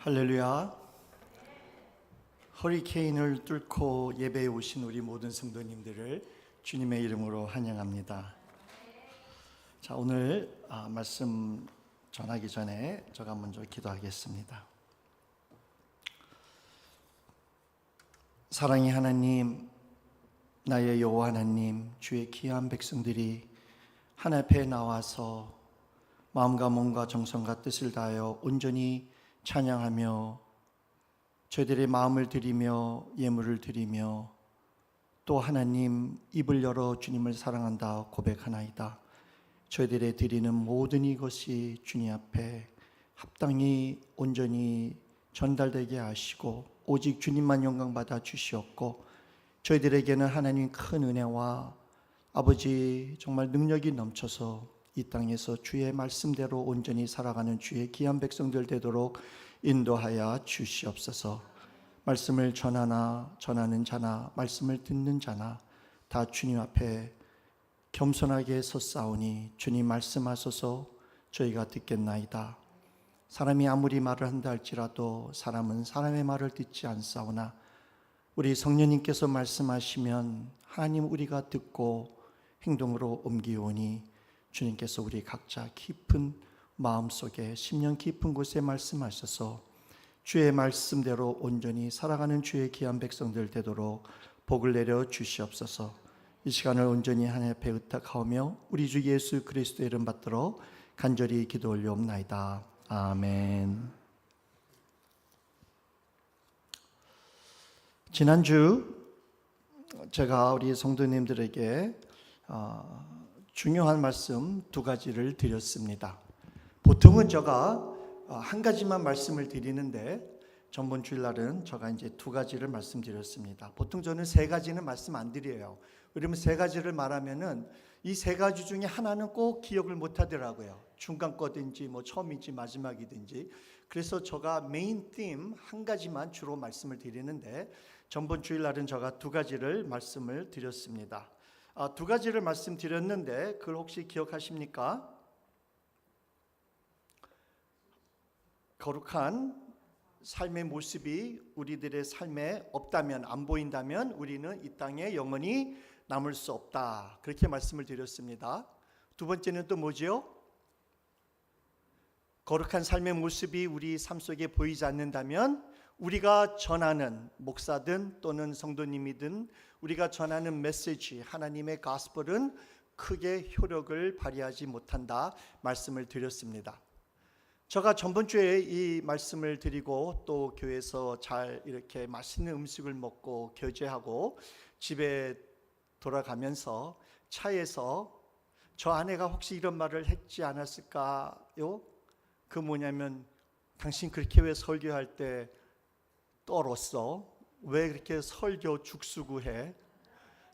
할렐루야. 허리케인을 뚫고 예배에 오신 우리 모든 성도님들을 주님의 이름으로 환영합니다. 자, 오늘 말씀 전하기 전에 제가 먼저 기도하겠습니다. 사랑의 하나님, 나의 여호와 하나님, 주의 귀한 백성들이 하나님 앞에 나와서 마음과 몸과 정성과 뜻을 다하여 온전히 찬양하며 저희들의 마음을 드리며 예물을 드리며 또 하나님 입을 열어 주님을 사랑한다 고백하나이다. 저희들의 드리는 모든 이것이 주님 앞에 합당히 온전히 전달되게 하시고 오직 주님만 영광 받아 주시옵고 저희들에게는 하나님 큰 은혜와 아버지 정말 능력이 넘쳐서 이 땅에서 주의 말씀대로 온전히 살아가는 주의 귀한 백성들 되도록 인도하여 주시옵소서. 말씀을 전하는 자나 말씀을 듣는 자나 다 주님 앞에 겸손하게 섰사오니 주님 말씀하소서 저희가 듣겠나이다. 사람이 아무리 말을 한다 할지라도 사람은 사람의 말을 듣지 않사오나 우리 성령님께서 말씀하시면 하나님 우리가 듣고 행동으로 옮기오니 주님께서 우리 각자 깊은 마음속에 심령 깊은 곳에 말씀하셔서 주의 말씀대로 온전히 살아가는 주의 귀한 백성들 되도록 복을 내려 주시옵소서. 이 시간을 온전히 하나님 앞에 의탁하오며 우리 주 예수 그리스도의 이름 받들어 간절히 기도 올려옵나이다. 아멘. 지난주 제가 우리 성도님들에게 중요한 말씀 두 가지를 드렸습니다. 보통은 제가 한 가지만 말씀을 드리는데 전번 주일날은 제가 이제 두 가지를 말씀드렸습니다. 보통 저는 세 가지는 말씀 안 드려요. 왜냐면 세 가지를 말하면은 이 세 가지 중에 하나는 꼭 기억을 못 하더라고요. 중간 거든지 뭐 처음이든지 마지막이든지. 그래서 제가 메인 팀 한 가지만 주로 말씀을 드리는데 전번 주일날은 제가 두 가지를 말씀을 드렸습니다. 두 가지를 말씀드렸는데 그걸 혹시 기억하십니까? 거룩한 삶의 모습이 우리들의 삶에 없다면, 안 보인다면 우리는 이 땅에 영원히 남을 수 없다. 그렇게 말씀을 드렸습니다. 두 번째는 또 뭐지요? 거룩한 삶의 모습이 우리 삶 속에 보이지 않는다면 우리가 전하는 목사든 또는 성도님이든 우리가 전하는 메시지, 하나님의 가스펠은 크게 효력을 발휘하지 못한다 말씀을 드렸습니다. 제가 전번 주에 이 말씀을 드리고 또 교회에서 잘 이렇게 맛있는 음식을 먹고 교제하고 집에 돌아가면서 차에서 저 아내가 혹시 이런 말을 했지 않았을까요? 그 뭐냐면 당신 그렇게 왜 설교할 때 떨었어? 왜 그렇게 설교 죽수구해?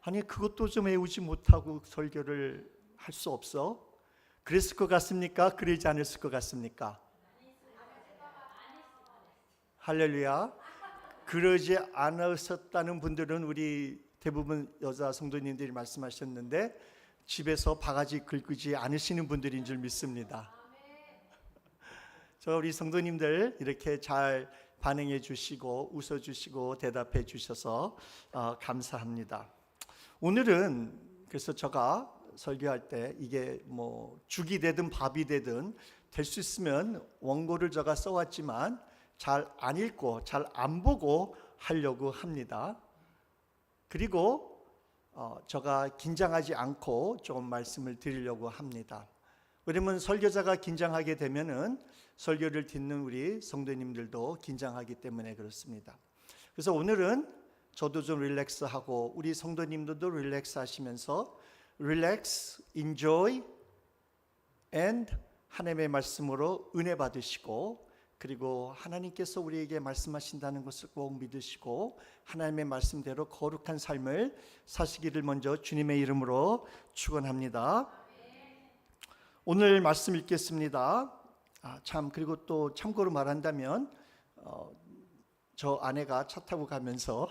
아니 그것도 좀 외우지 못하고 설교를 할 수 없어? 그랬을 것 같습니까? 그러지 않았을 것 같습니까? 할렐루야. 그러지 않으셨다는 분들은 우리 대부분 여자 성도님들이 말씀하셨는데 집에서 바가지 긁지 않으시는 분들인 줄 믿습니다. 저 우리 성도님들 이렇게 잘 반응해 주시고 웃어 주시고 대답해 주셔서 감사합니다. 오늘은 그래서 제가 설교할 때 이게 뭐 죽이 되든 밥이 되든 될 수 있으면 원고를 제가 써왔지만 잘 안 읽고 잘 안 보고 하려고 합니다. 그리고 제가 긴장하지 않고 좀 말씀을 드리려고 합니다. 왜냐면 설교자가 긴장하게 되면은 설교를 듣는 우리 성도님들도 긴장하기 때문에 그렇습니다. 그래서 오늘은 저도 좀 릴렉스하고 우리 성도님들도 릴렉스 하시면서 릴렉스, enjoy and 하나님의 말씀으로 은혜 받으시고 그리고 하나님께서 우리에게 말씀하신다는 것을 꼭 믿으시고 하나님의 말씀대로 거룩한 삶을 사시기를 먼저 주님의 이름으로 축원합니다. 오늘 말씀 읽겠습니다. 그리고 또 참고로 말한다면 저 아내가 차 타고 가면서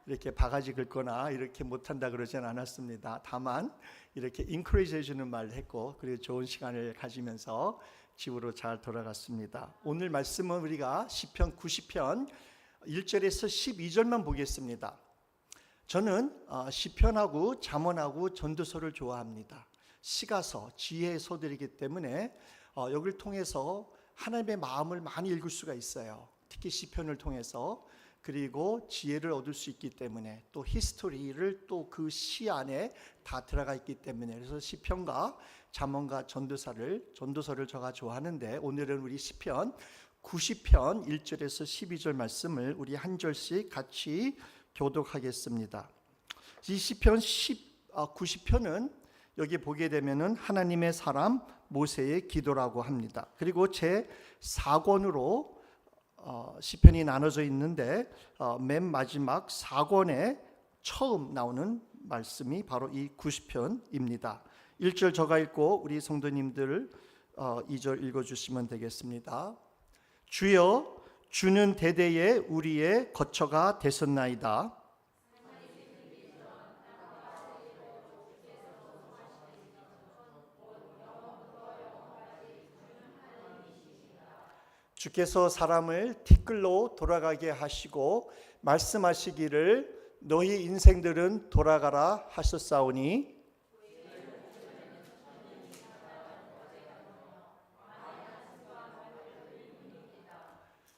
이렇게 바가지 긁거나 이렇게 못한다 그러진 않았습니다. 다만 이렇게 인커리지 해주는 말을 했고, 그리고 좋은 시간을 가지면서 집으로 잘 돌아갔습니다. 오늘 말씀은 우리가 시편 90편 1절에서 12절만 보겠습니다. 저는 시편하고 잠언하고 전도서를 좋아합니다. 시가서, 지혜의 서들이기 때문에 여기를 통해서 하나님의 마음을 많이 읽을 수가 있어요. 특히 시편을 통해서. 그리고 지혜를 얻을 수 있기 때문에, 또 히스토리를 또 그 시 안에 다 들어가 있기 때문에, 그래서 시편과 잠언과 전도서를 제가 좋아하는데, 오늘은 우리 시편 90편 1절에서 12절 말씀을 우리 한 절씩 같이 교독하겠습니다. 이 시편 90편은 여기 보게 되면은 하나님의 사람 모세의 기도라고 합니다. 그리고 제 4권으로 시편이 나눠져 있는데, 맨 마지막 4권에 처음 나오는 말씀이 바로 이 90편입니다. 1절 제가 읽고 우리 성도님들 2절 읽어주시면 되겠습니다. 주여, 주는 대대에 우리의 거처가 되셨나이다. 주께서 사람을 티끌로 돌아가게 하시고 말씀하시기를 너희 인생들은 돌아가라 하셨사오니,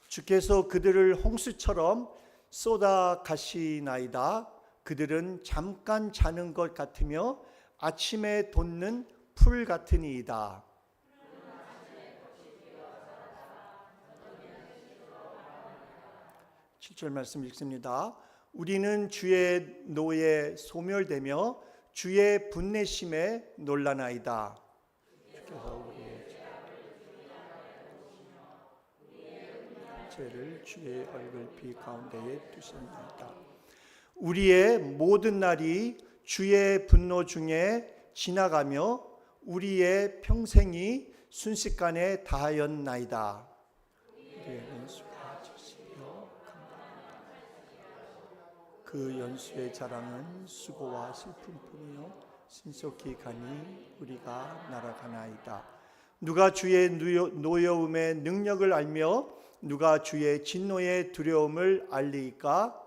주께서 그들을 홍수처럼 쏟아 가시나이다. 그들은 잠깐 자는 것 같으며 아침에 돋는 풀 같으니이다. 7절 말씀 읽습니다. 우리는 주의 노에 소멸되며 주의 분내심에 놀라나이다. 주께서 우리의 죄를 주의 얼굴빛 가운데에 두셨나이다. 우리의 모든 날이 주의 분노 중에 지나가며 우리의 평생이 순식간에 다하였나이다. 그 연수의 자랑은 수고와 슬픔뿐이요 신속히 가니 우리가 날아가나이다. 누가 주의 노여움의 능력을 알며 누가 주의 진노의 두려움을 알리이까?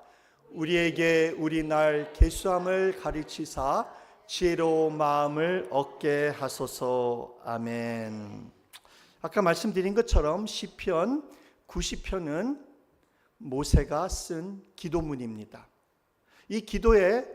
우리에게 우리 날 계수함을 가르치사 지혜로운 마음을 얻게 하소서. 아멘. 아까 말씀드린 것처럼 시편 90편은 모세가 쓴 기도문입니다. 이 기도의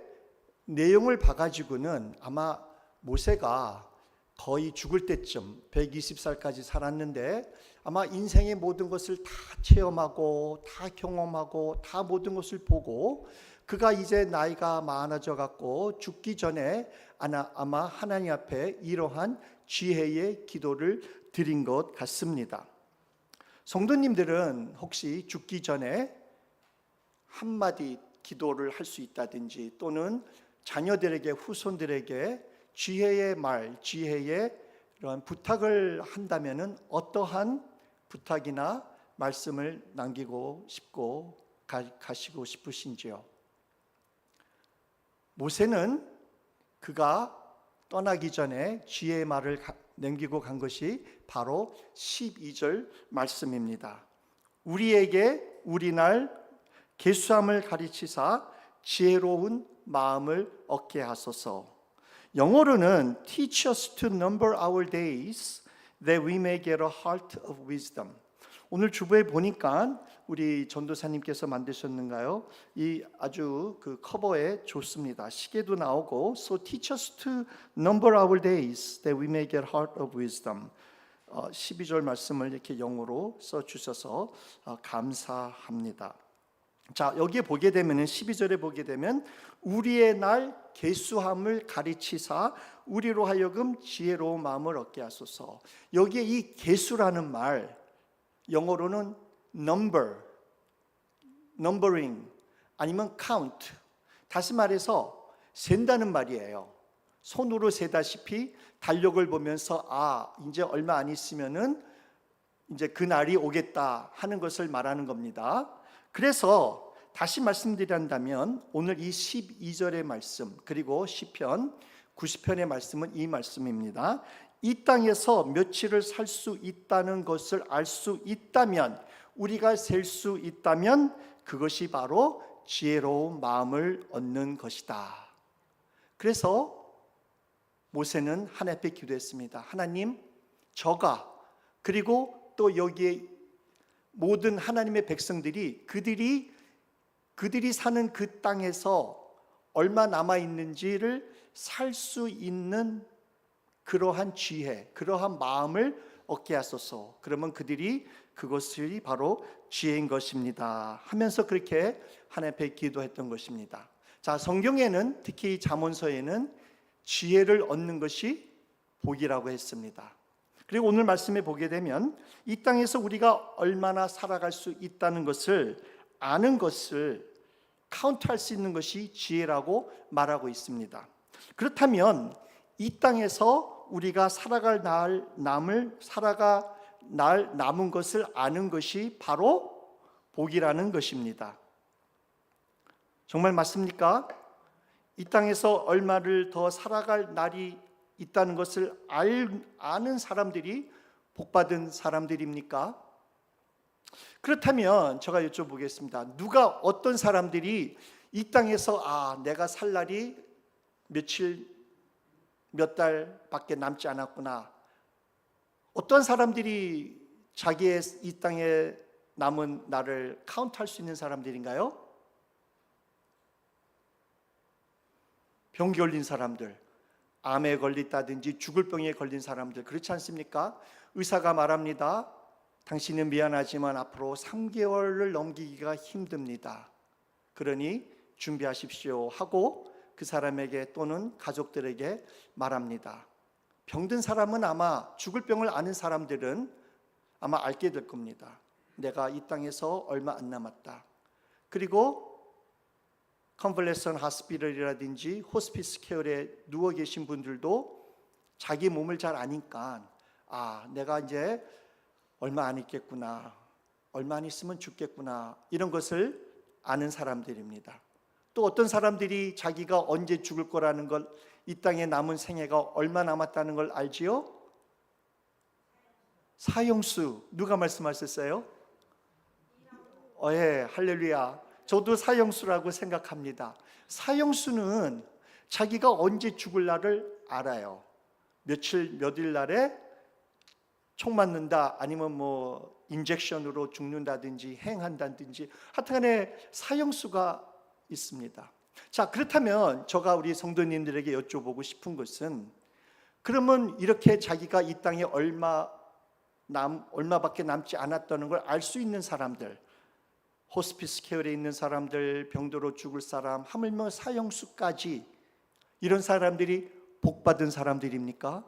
내용을 봐가지고는 아마 모세가 거의 죽을 때쯤 120살까지 살았는데, 아마 인생의 모든 것을 다 체험하고 다 경험하고 다 모든 것을 보고 그가 이제 나이가 많아져 갖고 죽기 전에 아마 하나님 앞에 이러한 지혜의 기도를 드린 것 같습니다. 성도님들은 혹시 죽기 전에 한마디 기도를 할 수 있다든지, 또는 자녀들에게, 후손들에게 지혜의 말, 지혜의 이런 부탁을 한다면은 어떠한 부탁이나 말씀을 남기고 싶고 가시고 싶으신지요? 모세는 그가 떠나기 전에 지혜의 말을 남기고 간 것이 바로 12절 말씀입니다. 우리에게 우리 날 계수함을 가르치사 지혜로운 마음을 얻게 하소서. 영어로는 teach us to number our days that we may get a heart of wisdom. 오늘 주부에 보니까 우리 전도사님께서 만드셨는가요? 이 아주 그 커버에 좋습니다. 시계도 나오고, so teach us to number our days that we may get heart of wisdom. 12절 말씀을 이렇게 영어로 써주셔서 감사합니다. 자, 여기에 보게 되면은 12절에 보게 되면 우리의 날 계수함을 가르치사 우리로 하여금 지혜로운 마음을 얻게 하소서. 여기에 이 계수라는 말, 영어로는 numbering 아니면 count, 다시 말해서 센다는 말이에요. 손으로 세다시피 달력을 보면서 이제 얼마 안 있으면은 이제 그 날이 오겠다 하는 것을 말하는 겁니다. 그래서 다시 말씀드린다면 오늘 이 12절의 말씀 그리고 시편 90편의 말씀은 이 말씀입니다. 이 땅에서 며칠을 살 수 있다는 것을 알 수 있다면, 우리가 셀 수 있다면 그것이 바로 지혜로운 마음을 얻는 것이다. 그래서 모세는 하나님 앞에 기도했습니다. 하나님, 저가 그리고 또 여기에 모든 하나님의 백성들이 그들이 사는 그 땅에서 얼마 남아 있는지를 살 수 있는 그러한 지혜, 그러한 마음을 얻게 하소서. 그러면 그것이 바로 지혜인 것입니다 하면서 그렇게 하나님 앞에 기도했던 것입니다. 자, 성경에는 특히 잠언서에는 지혜를 얻는 것이 복이라고 했습니다. 그리고 오늘 말씀에 보게 되면 이 땅에서 우리가 얼마나 살아갈 수 있다는 것을 아는 것을 카운트할 수 있는 것이 지혜라고 말하고 있습니다. 그렇다면 이 땅에서 우리가 살아갈 남은 것을 아는 것이 바로 복이라는 것입니다. 정말 맞습니까? 이 땅에서 얼마를 더 살아갈 날이 있다는 것을 아는 사람들이 복받은 사람들입니까? 그렇다면 제가 여쭤보겠습니다. 어떤 사람들이 이 땅에서 내가 살 날이 몇 달밖에 남지 않았구나. 어떤 사람들이 자기의 이 땅에 남은 날을 카운트할 수 있는 사람들인가요? 병 걸린 사람들, 암에 걸렸다든지 죽을 병에 걸린 사람들, 그렇지 않습니까? 의사가 말합니다. 당신은 미안하지만 앞으로 3개월을 넘기기가 힘듭니다. 그러니 준비하십시오 하고 그 사람에게 또는 가족들에게 말합니다. 병든 사람은 아마, 죽을 병을 아는 사람들은 아마 알게 될 겁니다. 내가 이 땅에서 얼마 안 남았다. 그리고 컨벌레선 하스피털이라든지 호스피스 케어에 누워 계신 분들도 자기 몸을 잘 아니까 내가 이제 얼마 안 있겠구나, 얼마 안 있으면 죽겠구나, 이런 것을 아는 사람들입니다. 또 어떤 사람들이 자기가 언제 죽을 거라는 걸, 이 땅에 남은 생애가 얼마 남았다는 걸 알지요? 사형수, 누가 말씀하셨어요? 예, 할렐루야. 저도 사형수라고 생각합니다. 사형수는 자기가 언제 죽을 날을 알아요. 몇일 날에 총 맞는다, 아니면 인젝션으로 죽는다든지 행한다든지 하여튼간에 사형수가 있습니다. 자, 그렇다면 제가 우리 성도님들에게 여쭤보고 싶은 것은, 그러면 이렇게 자기가 이 땅에 얼마밖에 남지 않았다는 걸 알 수 있는 사람들, 호스피스 케어에 있는 사람들, 병들어 죽을 사람, 하물며 사형수까지, 이런 사람들이 복받은 사람들입니까?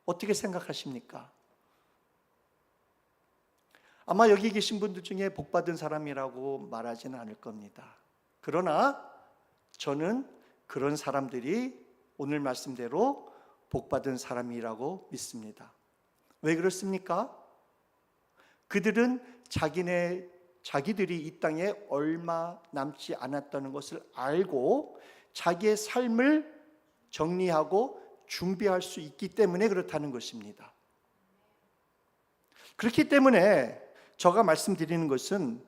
어떻게 생각하십니까? 아마 여기 계신 분들 중에 복받은 사람이라고 말하지는 않을 겁니다. 그러나 저는 그런 사람들이 오늘 말씀대로 복받은 사람이라고 믿습니다. 왜 그렇습니까? 그들은 자기들이 이 땅에 얼마 남지 않았다는 것을 알고 자기의 삶을 정리하고 준비할 수 있기 때문에 그렇다는 것입니다. 그렇기 때문에 제가 말씀드리는 것은,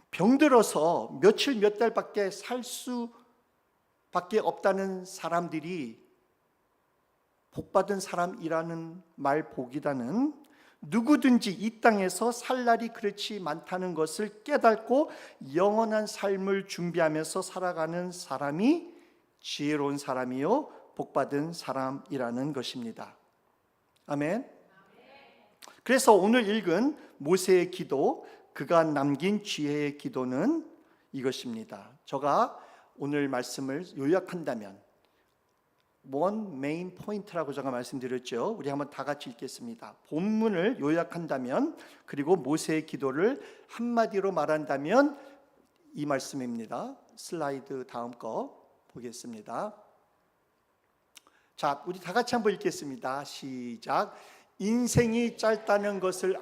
병들어서 며칠 몇 달밖에 살 수밖에 없다는 사람들이 복받은 사람이라는 말보기보다는 누구든지 이 땅에서 살 날이 그렇지 많다는 것을 깨닫고 영원한 삶을 준비하면서 살아가는 사람이 지혜로운 사람이요 복받은 사람이라는 것입니다. 아멘. 그래서 오늘 읽은 모세의 기도, 그가 남긴 지혜의 기도는 이것입니다. 제가 오늘 말씀을 요약한다면, one main point라고 제가 말씀드렸죠. 우리 한번 다 같이 읽겠습니다. 본문을 요약한다면, 그리고 모세의 기도를 한마디로 말한다면 이 말씀입니다. 슬라이드 다음 거 보겠습니다. 자, 우리 다 같이 한번 읽겠습니다. 시작. 인생이 짧다는 것을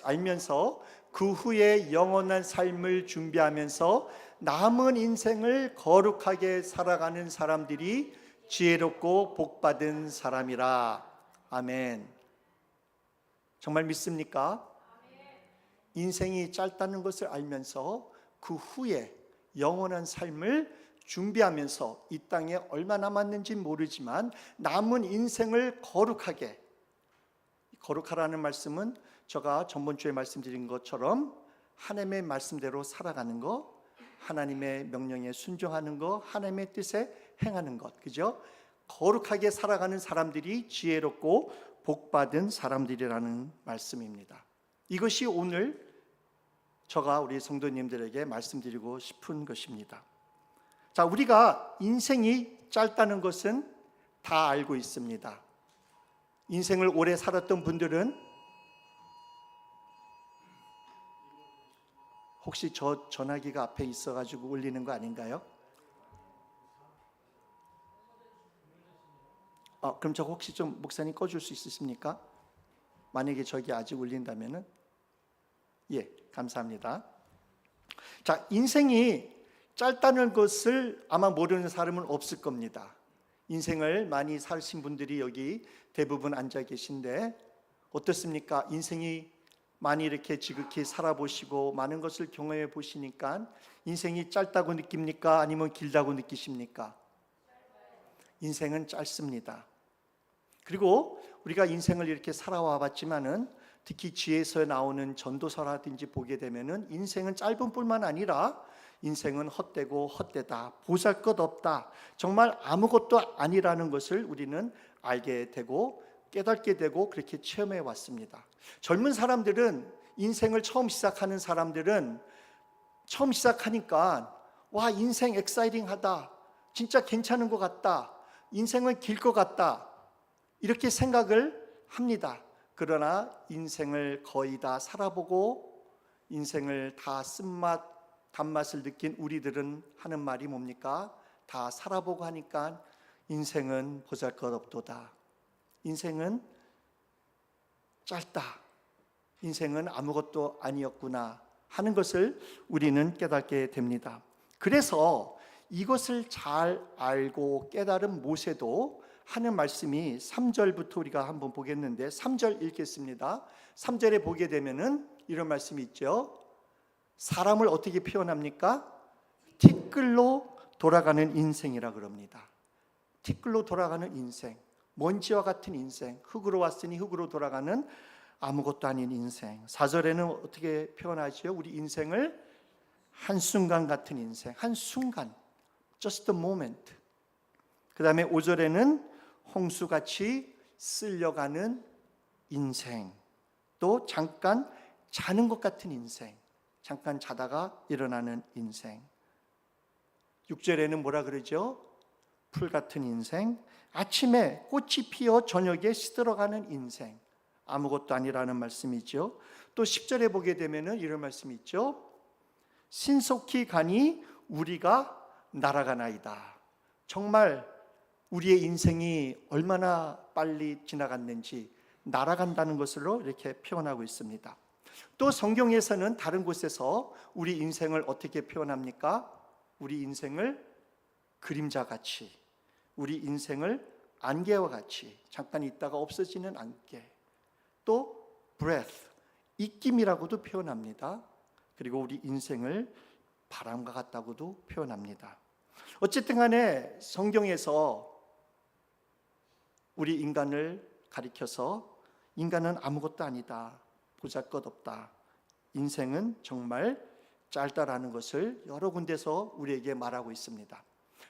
알면서 그 후에 영원한 삶을 준비하면서 남은 인생을 거룩하게 살아가는 사람들이 지혜롭고 복받은 사람이라. 아멘. 정말 믿습니까? 인생이 짧다는 것을 알면서 그 후에 영원한 삶을 준비하면서 이 땅에 얼마 남았는지 모르지만 남은 인생을 거룩하라는 말씀은 제가 전번주에 말씀드린 것처럼 하나님의 말씀대로 살아가는 것, 하나님의 명령에 순종하는 것, 하나님의 뜻에 행하는 것, 그죠? 거룩하게 살아가는 사람들이 지혜롭고 복받은 사람들이라는 말씀입니다. 이것이 오늘 제가 우리 성도님들에게 말씀드리고 싶은 것입니다. 자, 우리가 인생이 짧다는 것은 다 알고 있습니다. 인생을 오래 살았던 분들은 혹시 저 전화기가 앞에 있어가지고 울리는 거 아닌가요? 그럼 저 혹시 좀 목사님 꺼줄 수 있으십니까? 만약에 저기 아직 울린다면은 예, 감사합니다. 자, 인생이 짧다는 것을 아마 모르는 사람은 없을 겁니다. 인생을 많이 사신 분들이 여기 대부분 앉아 계신데 어떻습니까? 인생이 많이 이렇게 지극히 살아보시고 많은 것을 경험해 보시니까 인생이 짧다고 느낍니까? 아니면 길다고 느끼십니까? 인생은 짧습니다. 그리고 우리가 인생을 이렇게 살아와 봤지만은 특히 지혜서에 나오는 전도서라든지 보게 되면은 인생은 짧은 뿐만 아니라 인생은 헛되고 헛되다, 보잘것없다, 정말 아무것도 아니라는 것을 우리는 알게 되고 깨닫게 되고 그렇게 체험해 왔습니다. 젊은 사람들은 인생을 처음 시작하는 사람들은 처음 시작하니까 와, 인생 엑사이팅하다, 진짜 괜찮은 것 같다, 인생은 길 것 같다, 이렇게 생각을 합니다. 그러나 인생을 거의 다 살아보고 인생을 다 쓴맛 단맛을 느낀 우리들은 하는 말이 뭡니까? 다 살아보고 하니까 인생은 보잘것없도다, 인생은 짧다, 인생은 아무것도 아니었구나 하는 것을 우리는 깨닫게 됩니다. 그래서 이것을 잘 알고 깨달은 모세도 하는 말씀이 3절부터 우리가 한번 보겠는데 3절 읽겠습니다. 3절에 보게 되면은 이런 말씀이 있죠. 사람을 어떻게 표현합니까? 티끌로 돌아가는 인생이라 그럽니다. 티끌로 돌아가는 인생, 먼지와 같은 인생, 흙으로 왔으니 흙으로 돌아가는 아무것도 아닌 인생. 4절에는 어떻게 표현하지요? 우리 인생을 한순간 같은 인생, 한순간, just a moment. 그 다음에 5절에는 홍수같이 쓸려가는 인생, 또 잠깐 자는 것 같은 인생, 잠깐 자다가 일어나는 인생. 6절에는 뭐라 그러죠? 풀 같은 인생, 아침에 꽃이 피어 저녁에 시들어가는 인생, 아무것도 아니라는 말씀이죠. 또 10절에 보게 되면은 이런 말씀이 있죠. 신속히 가니 우리가 날아가나이다. 정말 우리의 인생이 얼마나 빨리 지나갔는지 날아간다는 것으로 이렇게 표현하고 있습니다. 또 성경에서는 다른 곳에서 우리 인생을 어떻게 표현합니까? 우리 인생을 그림자같이, 우리 인생을 안개와 같이 잠깐 있다가 없어지는 안개, 또 breath, 입김이라고도 표현합니다. 그리고 우리 인생을 바람과 같다고도 표현합니다. 어쨌든 간에 성경에서 우리 인간을 가리켜서 인간은 아무것도 아니다, 보잘것없다, 인생은 정말 짧다라는 것을 여러 군데서 우리에게 말하고 있습니다.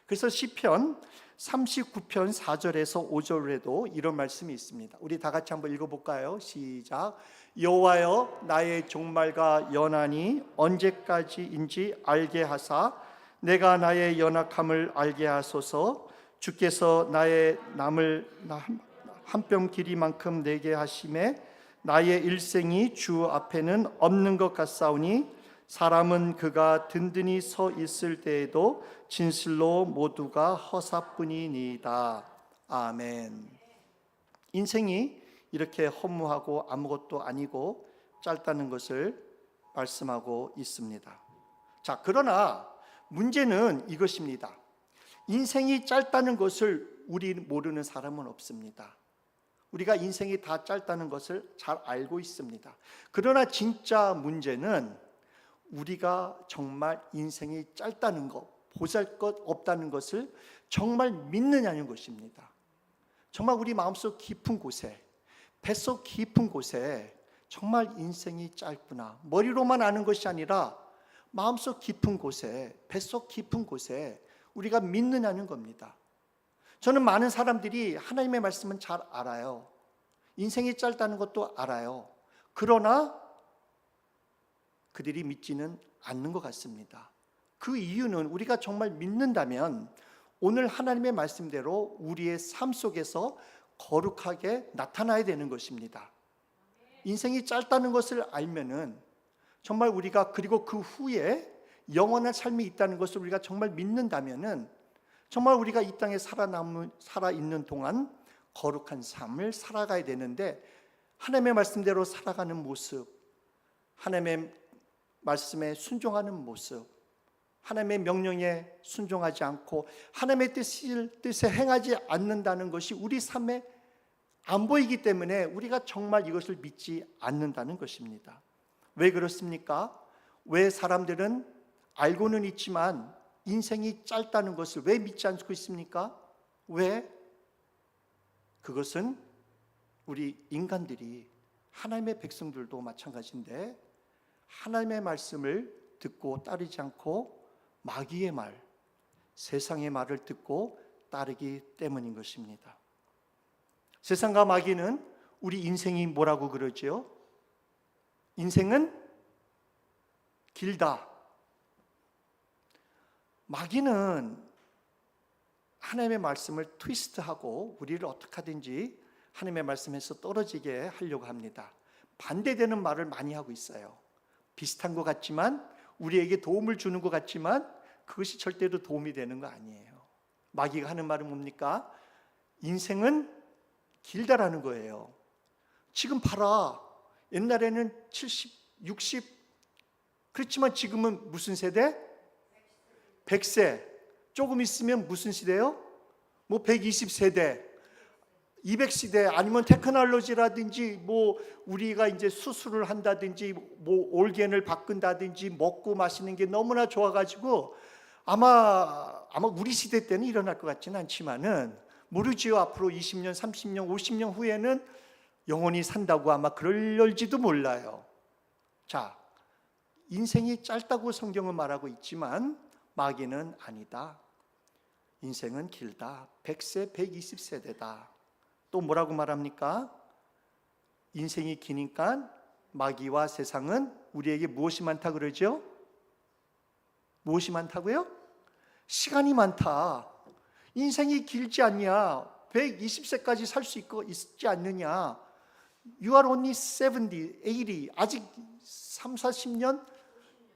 그래서 시편 39편 4절에서 5절에도 이런 말씀이 있습니다. 우리 다 같이 한번 읽어볼까요? 시작. 여호와여, 나의 종말과 연한이 언제까지인지 알게 하사 내가 나의 연약함을 알게 하소서. 주께서 나의 남을 한 뼘 길이만큼 내게 하심에 나의 일생이 주 앞에는 없는 것 같사오니 사람은 그가 든든히 서 있을 때에도 진실로 모두가 허사뿐이니이다. 아멘. 인생이 이렇게 허무하고 아무것도 아니고 짧다는 것을 말씀하고 있습니다. 자, 그러나 문제는 이것입니다. 인생이 짧다는 것을 우리 모르는 사람은 없습니다. 우리가 인생이 다 짧다는 것을 잘 알고 있습니다. 그러나 진짜 문제는 우리가 정말 인생이 짧다는 것, 보잘것없다는 것을 정말 믿느냐는 것입니다. 정말 우리 마음속 깊은 곳에, 뱃속 깊은 곳에 정말 인생이 짧구나, 머리로만 아는 것이 아니라 마음속 깊은 곳에, 뱃속 깊은 곳에 우리가 믿느냐는 겁니다. 저는 많은 사람들이 하나님의 말씀은 잘 알아요. 인생이 짧다는 것도 알아요. 그러나 그들이 믿지는 않는 것 같습니다. 그 이유는 우리가 정말 믿는다면 오늘 하나님의 말씀대로 우리의 삶 속에서 거룩하게 나타나야 되는 것입니다. 인생이 짧다는 것을 알면은 정말 우리가, 그리고 그 후에 영원한 삶이 있다는 것을 우리가 정말 믿는다면은 정말 우리가 이 땅에 살아있는 동안 거룩한 삶을 살아가야 되는데, 하나님의 말씀대로 살아가는 모습, 하나님의 말씀에 순종하는 모습, 하나님의 명령에 순종하지 않고 하나님의 뜻에 행하지 않는다는 것이 우리 삶에 안 보이기 때문에 우리가 정말 이것을 믿지 않는다는 것입니다. 왜 그렇습니까? 왜 사람들은 알고는 있지만 인생이 짧다는 것을 왜 믿지 않고 있습니까? 왜? 그것은 우리 인간들이, 하나님의 백성들도 마찬가지인데, 하나님의 말씀을 듣고 따르지 않고 마귀의 말, 세상의 말을 듣고 따르기 때문인 것입니다. 세상과 마귀는 우리 인생이 뭐라고 그러지요? 인생은 길다. 마귀는 하나님의 말씀을 트위스트하고 우리를 어떻게 하든지 하나님의 말씀에서 떨어지게 하려고 합니다. 반대되는 말을 많이 하고 있어요. 비슷한 것 같지만, 우리에게 도움을 주는 것 같지만 그것이 절대로 도움이 되는 거 아니에요. 마귀가 하는 말은 뭡니까? 인생은 길다라는 거예요. 지금 봐라, 옛날에는 70, 60, 그렇지만 지금은 무슨 세대? 100세. 조금 있으면 무슨 시대요? 뭐 120세대, 200시대, 아니면 테크놀로지라든지 뭐 우리가 이제 수술을 한다든지 뭐 올겐을 바꾼다든지 먹고 마시는 게 너무나 좋아가지고 아마 우리 시대 때는 일어날 것 같지는 않지만은 모르지요. 앞으로 20년, 30년, 50년 후에는 영원히 산다고 아마 그럴지도 몰라요. 자, 인생이 짧다고 성경은 말하고 있지만 마귀는 아니다. 인생은 길다. 100세, 120세대다. 또 뭐라고 말합니까? 인생이 기니까 마귀와 세상은 우리에게 무엇이 많다 그러죠? 무엇이 많다고요? 시간이 많다. 인생이 길지 않냐? 120세까지 살 수 있지 않느냐? You are only 70, 80. 아직 3, 40년?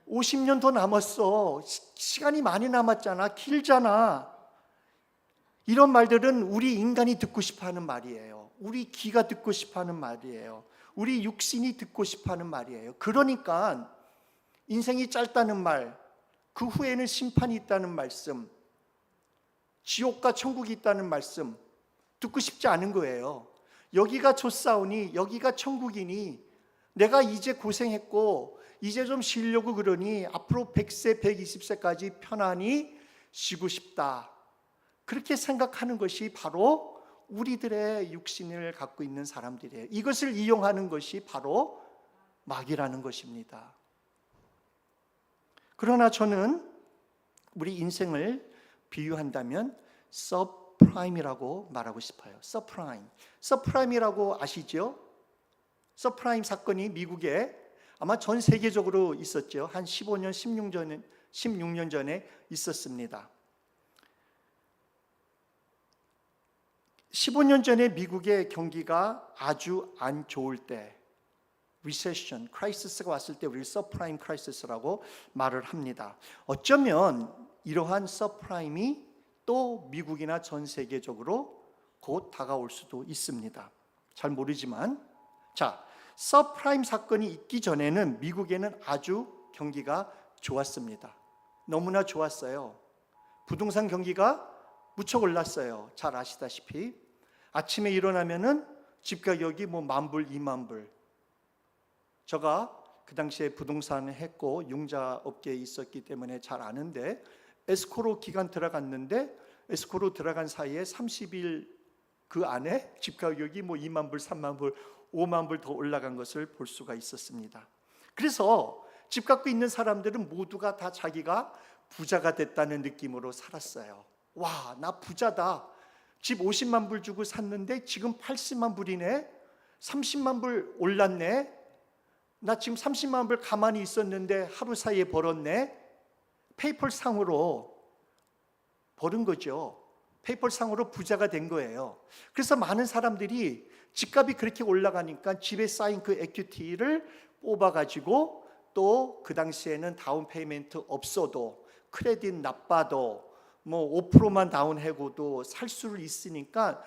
50년 더 남았어. 시간이 많이 남았잖아. 길잖아. 이런 말들은 우리 인간이 듣고 싶어하는 말이에요. 우리 귀가 듣고 싶어하는 말이에요. 우리 육신이 듣고 싶어하는 말이에요. 그러니까 인생이 짧다는 말, 그 후에는 심판이 있다는 말씀, 지옥과 천국이 있다는 말씀 듣고 싶지 않은 거예요. 여기가 좋사오니, 여기가 천국이니, 내가 이제 고생했고 이제 좀 쉬려고 그러니 앞으로 100세, 120세까지 편안히 쉬고 싶다. 그렇게 생각하는 것이 바로 우리들의 육신을 갖고 있는 사람들이에요. 이것을 이용하는 것이 바로 마귀라는 것입니다. 그러나 저는 우리 인생을 비유한다면 서프라임이라고 말하고 싶어요. 서프라임이라고 아시죠? 서프라임 사건이 미국에 아마 전 세계적으로 있었죠. 한 15년, 16년 전에 있었습니다. 15년 전에 미국의 경기가 아주 안 좋을 때, 리세션, 크라이시스가 왔을 때 우리 서프라임 크라이시스라고 말을 합니다. 어쩌면 이러한 서프라임이 또 미국이나 전 세계적으로 곧 다가올 수도 있습니다. 잘 모르지만, 자, 서프라임 사건이 있기 전에는 미국에는 아주 경기가 좋았습니다. 너무나 좋았어요. 부동산 경기가 무척 올랐어요. 잘 아시다시피 아침에 일어나면은 집 가격이 뭐 10,000불, 20,000불. 제가 그 당시에 부동산을 했고 융자 업계에 있었기 때문에 잘 아는데, 에스코로 기간 들어갔는데 에스코로 들어간 사이에 30일 그 안에 집 가격이 뭐 20,000불, 30,000불, 50,000불 더 올라간 것을 볼 수가 있었습니다. 그래서 집 갖고 있는 사람들은 모두가 다 자기가 부자가 됐다는 느낌으로 살았어요. 와, 나 부자다. 집 50만 불 주고 샀는데 지금 80만 불이네. 30만 불 올랐네. 나 지금 30만 불 가만히 있었는데 하루 사이에 벌었네. 페이펄 상으로 벌은 거죠. 페이펄 상으로 부자가 된 거예요. 그래서 많은 사람들이 집값이 그렇게 올라가니까 집에 쌓인 그 에퀴티를 뽑아가지고, 또 그 당시에는 다운 페이먼트 없어도 크레딧 나빠도 뭐 5%만 다운해고도 살 수를 있으니까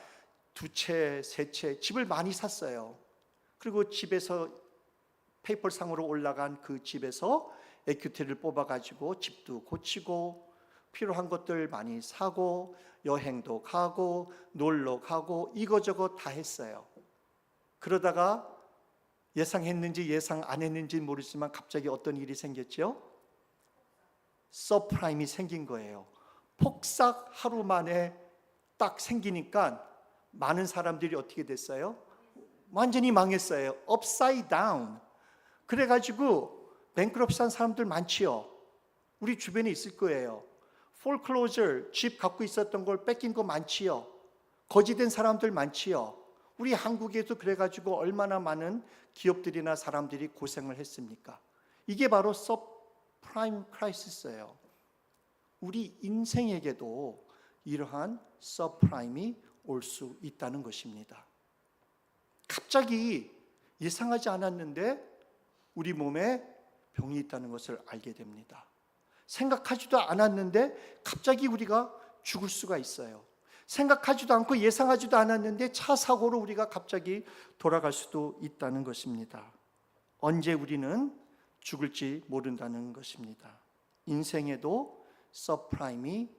2채, 3채 집을 많이 샀어요. 그리고 집에서 페이퍼 상으로 올라간 그 집에서 에퀴티를 뽑아가지고 집도 고치고 필요한 것들 많이 사고 여행도 가고 놀러 가고 이거저거 다 했어요. 그러다가 예상했는지 예상 안 했는지 모르지만 갑자기 어떤 일이 생겼죠? 서프라임이 생긴 거예요. 폭삭 하루 만에 딱 생기니까 많은 사람들이 어떻게 됐어요? 완전히 망했어요. upside down. 그래가지고 뱅크럽시한 사람들 많지요. 우리 주변에 있을 거예요. foreclosure, 집 갖고 있었던 걸 뺏긴 거 많지요. 거지된 사람들 많지요. 우리 한국에도 그래가지고 얼마나 많은 기업들이나 사람들이 고생을 했습니까? 이게 바로 서프라임 크라이시스예요. 우리 인생에게도 이러한 서프라임이 올 수 있다는 것입니다. 갑자기 예상하지 않았는데 우리 몸에 병이 있다는 것을 알게 됩니다. 생각하지도 않았는데 갑자기 우리가 죽을 수가 있어요. 생각하지도 않고 예상하지도 않았는데 차 사고로 우리가 갑자기 돌아갈 수도 있다는 것입니다. 언제 우리는 죽을지 모른다는 것입니다. 인생에도 서프라임이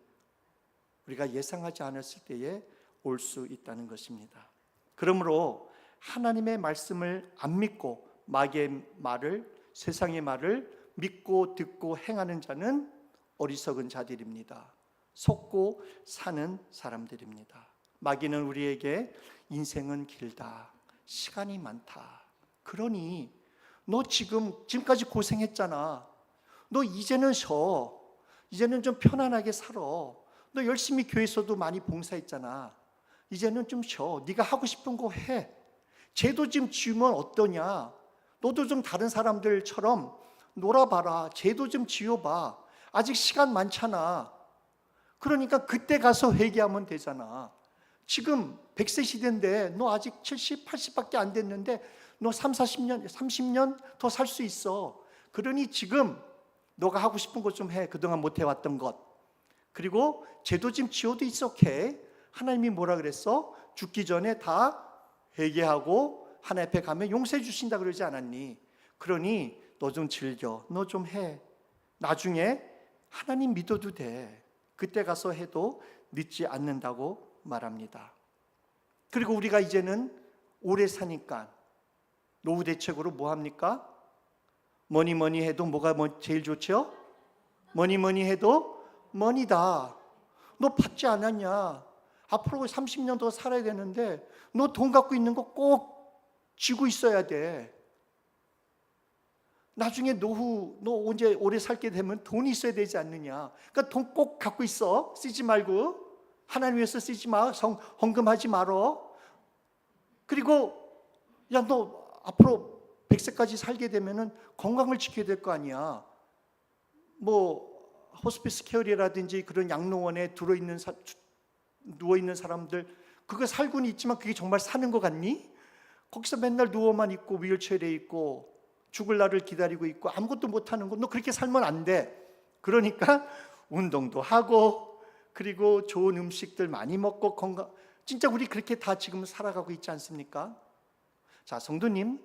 우리가 예상하지 않았을 때에 올 수 있다는 것입니다. 그러므로 하나님의 말씀을 안 믿고 마귀의 말을, 세상의 말을 믿고 듣고 행하는 자는 어리석은 자들입니다. 속고 사는 사람들입니다. 마귀는 우리에게 인생은 길다, 시간이 많다, 그러니 너 지금까지 고생했잖아, 너 이제는 쉬어, 이제는 좀 편안하게 살아, 너 열심히 교회에서도 많이 봉사했잖아, 이제는 좀 쉬어, 네가 하고 싶은 거 해, 죄도 좀 지우면 어떠냐, 너도 좀 다른 사람들처럼 놀아봐라, 죄도 좀 지워봐, 아직 시간 많잖아. 그러니까 그때 가서 회개하면 되잖아. 지금 100세 시대인데 너 아직 70, 80밖에 안 됐는데 너 30년, 30년 더 살 수 있어. 그러니 지금 너가 하고 싶은 것 좀 해. 그동안 못 해왔던 것. 그리고 죄도 좀 지워도 있어. 하나님이 뭐라 그랬어? 죽기 전에 다 회개하고 하나님 앞에 가면 용서해 주신다 그러지 않았니? 그러니 너 좀 즐겨. 너 좀 해. 나중에 하나님 믿어도 돼. 그때 가서 해도 늦지 않는다고 말합니다. 그리고 우리가 이제는 오래 사니까 노후 대책으로 뭐 합니까? 뭐니 해도 뭐가 제일 좋죠? 뭐니 해도 머니다. 너 받지 않았냐? 앞으로 30년 더 살아야 되는데 너 돈 갖고 있는 거 꼭 쥐고 있어야 돼. 나중에 노후, 너 언제 오래 살게 되면 돈이 있어야 되지 않느냐. 그러니까 돈 꼭 갖고 있어. 쓰지 말고. 하나님 위해서 쓰지 마. 헌금하지 말어. 그리고 야, 너 앞으로 100세까지 살게 되면은 건강을 지켜야 될 거 아니야. 뭐 호스피스 케어리라든지 그런 양로원에 누워있는 사람들, 그거 살고는 있지만 그게 정말 사는 것 같니? 거기서 맨날 누워만 있고 휠체어에 있고 죽을 날을 기다리고 있고 아무것도 못하는 거, 너 그렇게 살면 안 돼. 그러니까 운동도 하고 그리고 좋은 음식들 많이 먹고 건강, 진짜 우리 그렇게 다 지금 살아가고 있지 않습니까? 자, 성도님,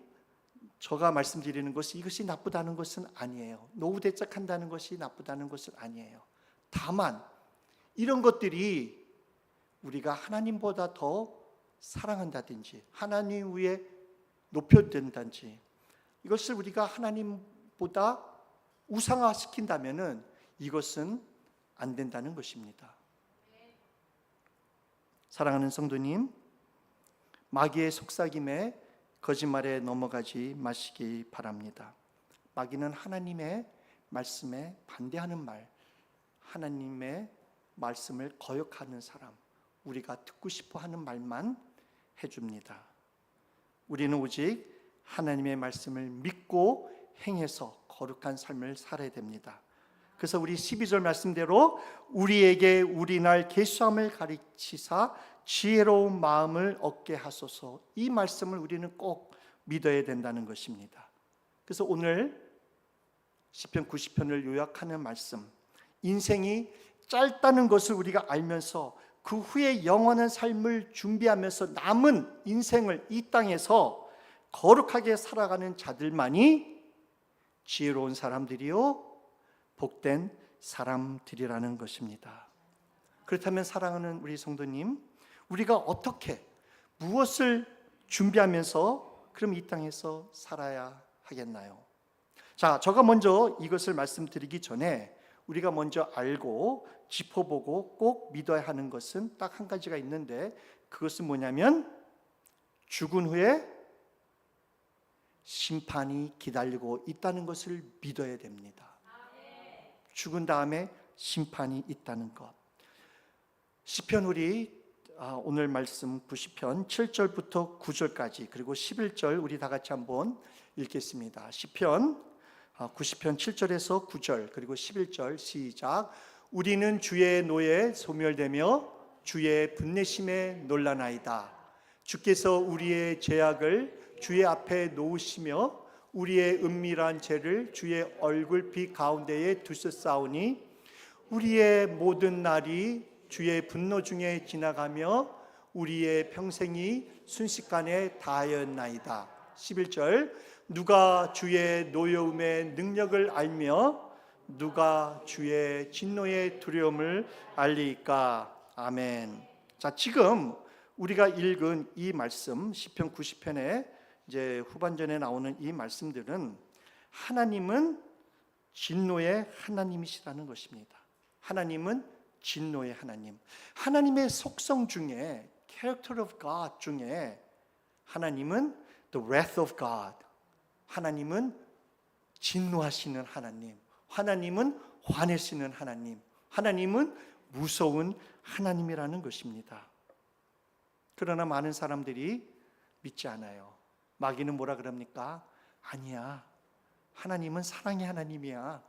제가 말씀드리는 것이 이것이 나쁘다는 것은 아니에요. 노후대책한다는 것이 나쁘다는 것은 아니에요. 다만 이런 것들이 우리가 하나님보다 더 사랑한다든지 하나님 위에 높여든다든지 이것을 우리가 하나님보다 우상화시킨다면 이것은 안 된다는 것입니다. 사랑하는 성도님, 마귀의 속삭임에 거짓말에 넘어가지 마시기 바랍니다. 마귀는 하나님의 말씀에 반대하는 말, 하나님의 말씀을 거역하는 사람, 우리가 듣고 싶어 하는 말만 해줍니다. 우리는 오직 하나님의 말씀을 믿고 행해서 거룩한 삶을 살아야 됩니다. 그래서 우리 12절 말씀대로 우리에게 우리 날 계수함을 가르치사 지혜로운 마음을 얻게 하소서, 이 말씀을 우리는 꼭 믿어야 된다는 것입니다. 그래서 오늘 시편 90편을 요약하는 말씀, 인생이 짧다는 것을 우리가 알면서 그 후에 영원한 삶을 준비하면서 남은 인생을 이 땅에서 거룩하게 살아가는 자들만이 지혜로운 사람들이요 복된 사람들이라는 것입니다. 그렇다면 사랑하는 우리 성도님, 우리가 어떻게 무엇을 준비하면서 그럼 이 땅에서 살아야 하겠나요? 자, 제가 먼저 이것을 말씀드리기 전에 우리가 먼저 알고 짚어보고 꼭 믿어야 하는 것은 딱 한 가지가 있는데, 그것은 뭐냐면 죽은 후에 심판이 기다리고 있다는 것을 믿어야 됩니다. 죽은 다음에 심판이 있다는 것. 시편 우리 오늘 말씀 90편 7절부터 9절까지 그리고 11절 우리 다 같이 한번 읽겠습니다. 시편 90편 7절에서 9절 그리고 11절 시작. 우리는 주의 노에 소멸되며 주의 분내심에 놀라나이다. 주께서 우리의 죄악을 주의 앞에 놓으시며 우리의 은밀한 죄를 주의 얼굴빛 가운데에 두셨사오니 우리의 모든 날이 주의 분노 중에 지나가며 우리의 평생이 순식간에 다하였나이다. 11절. 누가 주의 노여움의 능력을 알며 누가 주의 진노의 두려움을 알리까. 아멘. 자, 지금 우리가 읽은 이 말씀 시편 90편에 이제 후반전에 나오는 이 말씀들은 하나님은 진노의 하나님이시라는 것입니다. 하나님은 진노의 하나님. 하나님의 속성 중에 character of God 중에 하나님은 the wrath of God. 하나님은 진노하시는 하나님. 하나님은 화내시는 하나님. 하나님은 무서운 하나님이라는 것입니다. 그러나 많은 사람들이 믿지 않아요. 마귀는 뭐라 그럽니까? 아니야. 하나님은 사랑의 하나님이야.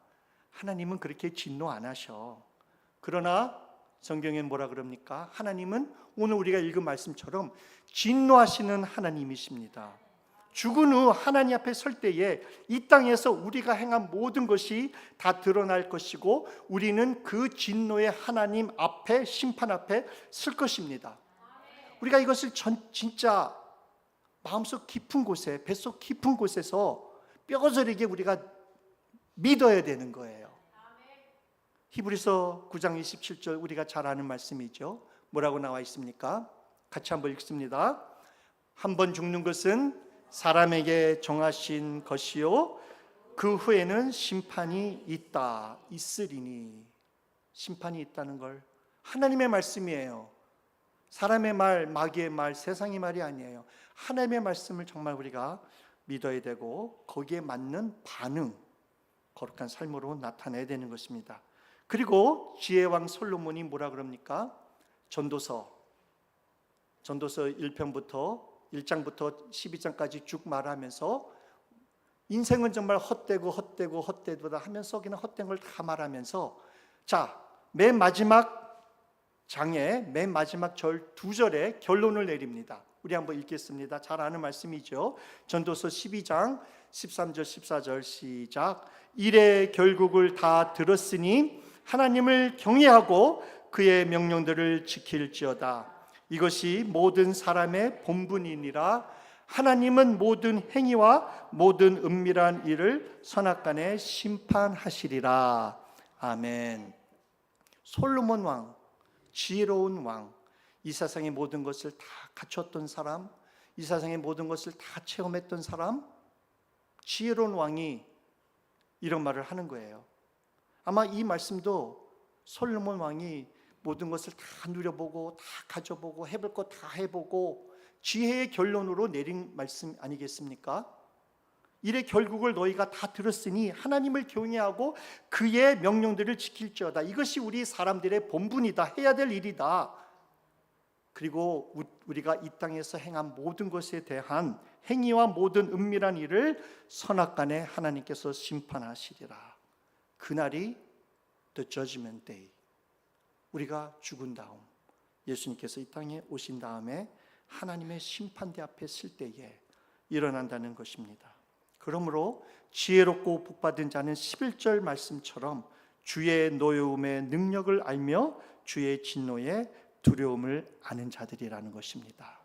하나님은 그렇게 진노 안 하셔. 그러나 성경엔 뭐라 그럽니까? 하나님은 오늘 우리가 읽은 말씀처럼 진노하시는 하나님이십니다. 죽은 후 하나님 앞에 설 때에 이 땅에서 우리가 행한 모든 것이 다 드러날 것이고 우리는 그 진노의 하나님 앞에, 심판 앞에 설 것입니다. 우리가 이것을 진짜 마음속 깊은 곳에, 뱃속 깊은 곳에서 뼈저리게 우리가 믿어야 되는 거예요. 히브리서 9장 27절 우리가 잘 아는 말씀이죠. 뭐라고 나와 있습니까? 같이 한번 읽습니다. 한 번 죽는 것은 사람에게 정하신 것이요 그 후에는 심판이 있으리니. 심판이 있다는 걸 하나님의 말씀이에요. 사람의 말, 마귀의 말, 세상의 말이 아니에요. 하나님의 말씀을 정말 우리가 믿어야 되고 거기에 맞는 반응, 거룩한 삶으로 나타내야 되는 것입니다. 그리고 지혜왕 솔로몬이 뭐라 그럽니까? 전도서 1편부터 1장부터 12장까지 쭉 말하면서 인생은 정말 헛되다 하면서 그냥 헛된 걸 다 말하면서, 자, 맨 마지막 장에 맨 마지막 절 2절에 결론을 내립니다. 우리 한번 읽겠습니다. 잘 아는 말씀이죠. 전도서 12장 13절 14절 시작. 이래 결국을 다 들었으니 하나님을 경외하고 그의 명령들을 지킬지어다. 이것이 모든 사람의 본분이니라. 하나님은 모든 행위와 모든 은밀한 일을 선악간에 심판하시리라. 아멘. 솔로몬 왕, 지혜로운 왕, 이 세상의 모든 것을 다 갖췄던 사람, 이 세상의 모든 것을 다 체험했던 사람, 지혜로운 왕이 이런 말을 하는 거예요. 아마 이 말씀도 솔로몬 왕이 모든 것을 다 누려보고 다 가져보고 해볼 것 다 해보고 지혜의 결론으로 내린 말씀 아니겠습니까? 이의 결국을 너희가 다 들었으니 하나님을 경외하고 그의 명령들을 지킬지어다. 이것이 우리 사람들의 본분이다. 해야 될 일이다. 그리고 우리가 이 땅에서 행한 모든 것에 대한 행위와 모든 은밀한 일을 선악간에 하나님께서 심판하시리라. 그날이 The Judgment Day. 우리가 죽은 다음 예수님께서 이 땅에 오신 다음에 하나님의 심판대 앞에 설 때에 일어난다는 것입니다. 그러므로 지혜롭고 복받은 자는 11절 말씀처럼 주의 노여움의 능력을 알며 주의 진노의 두려움을 아는 자들이라는 것입니다.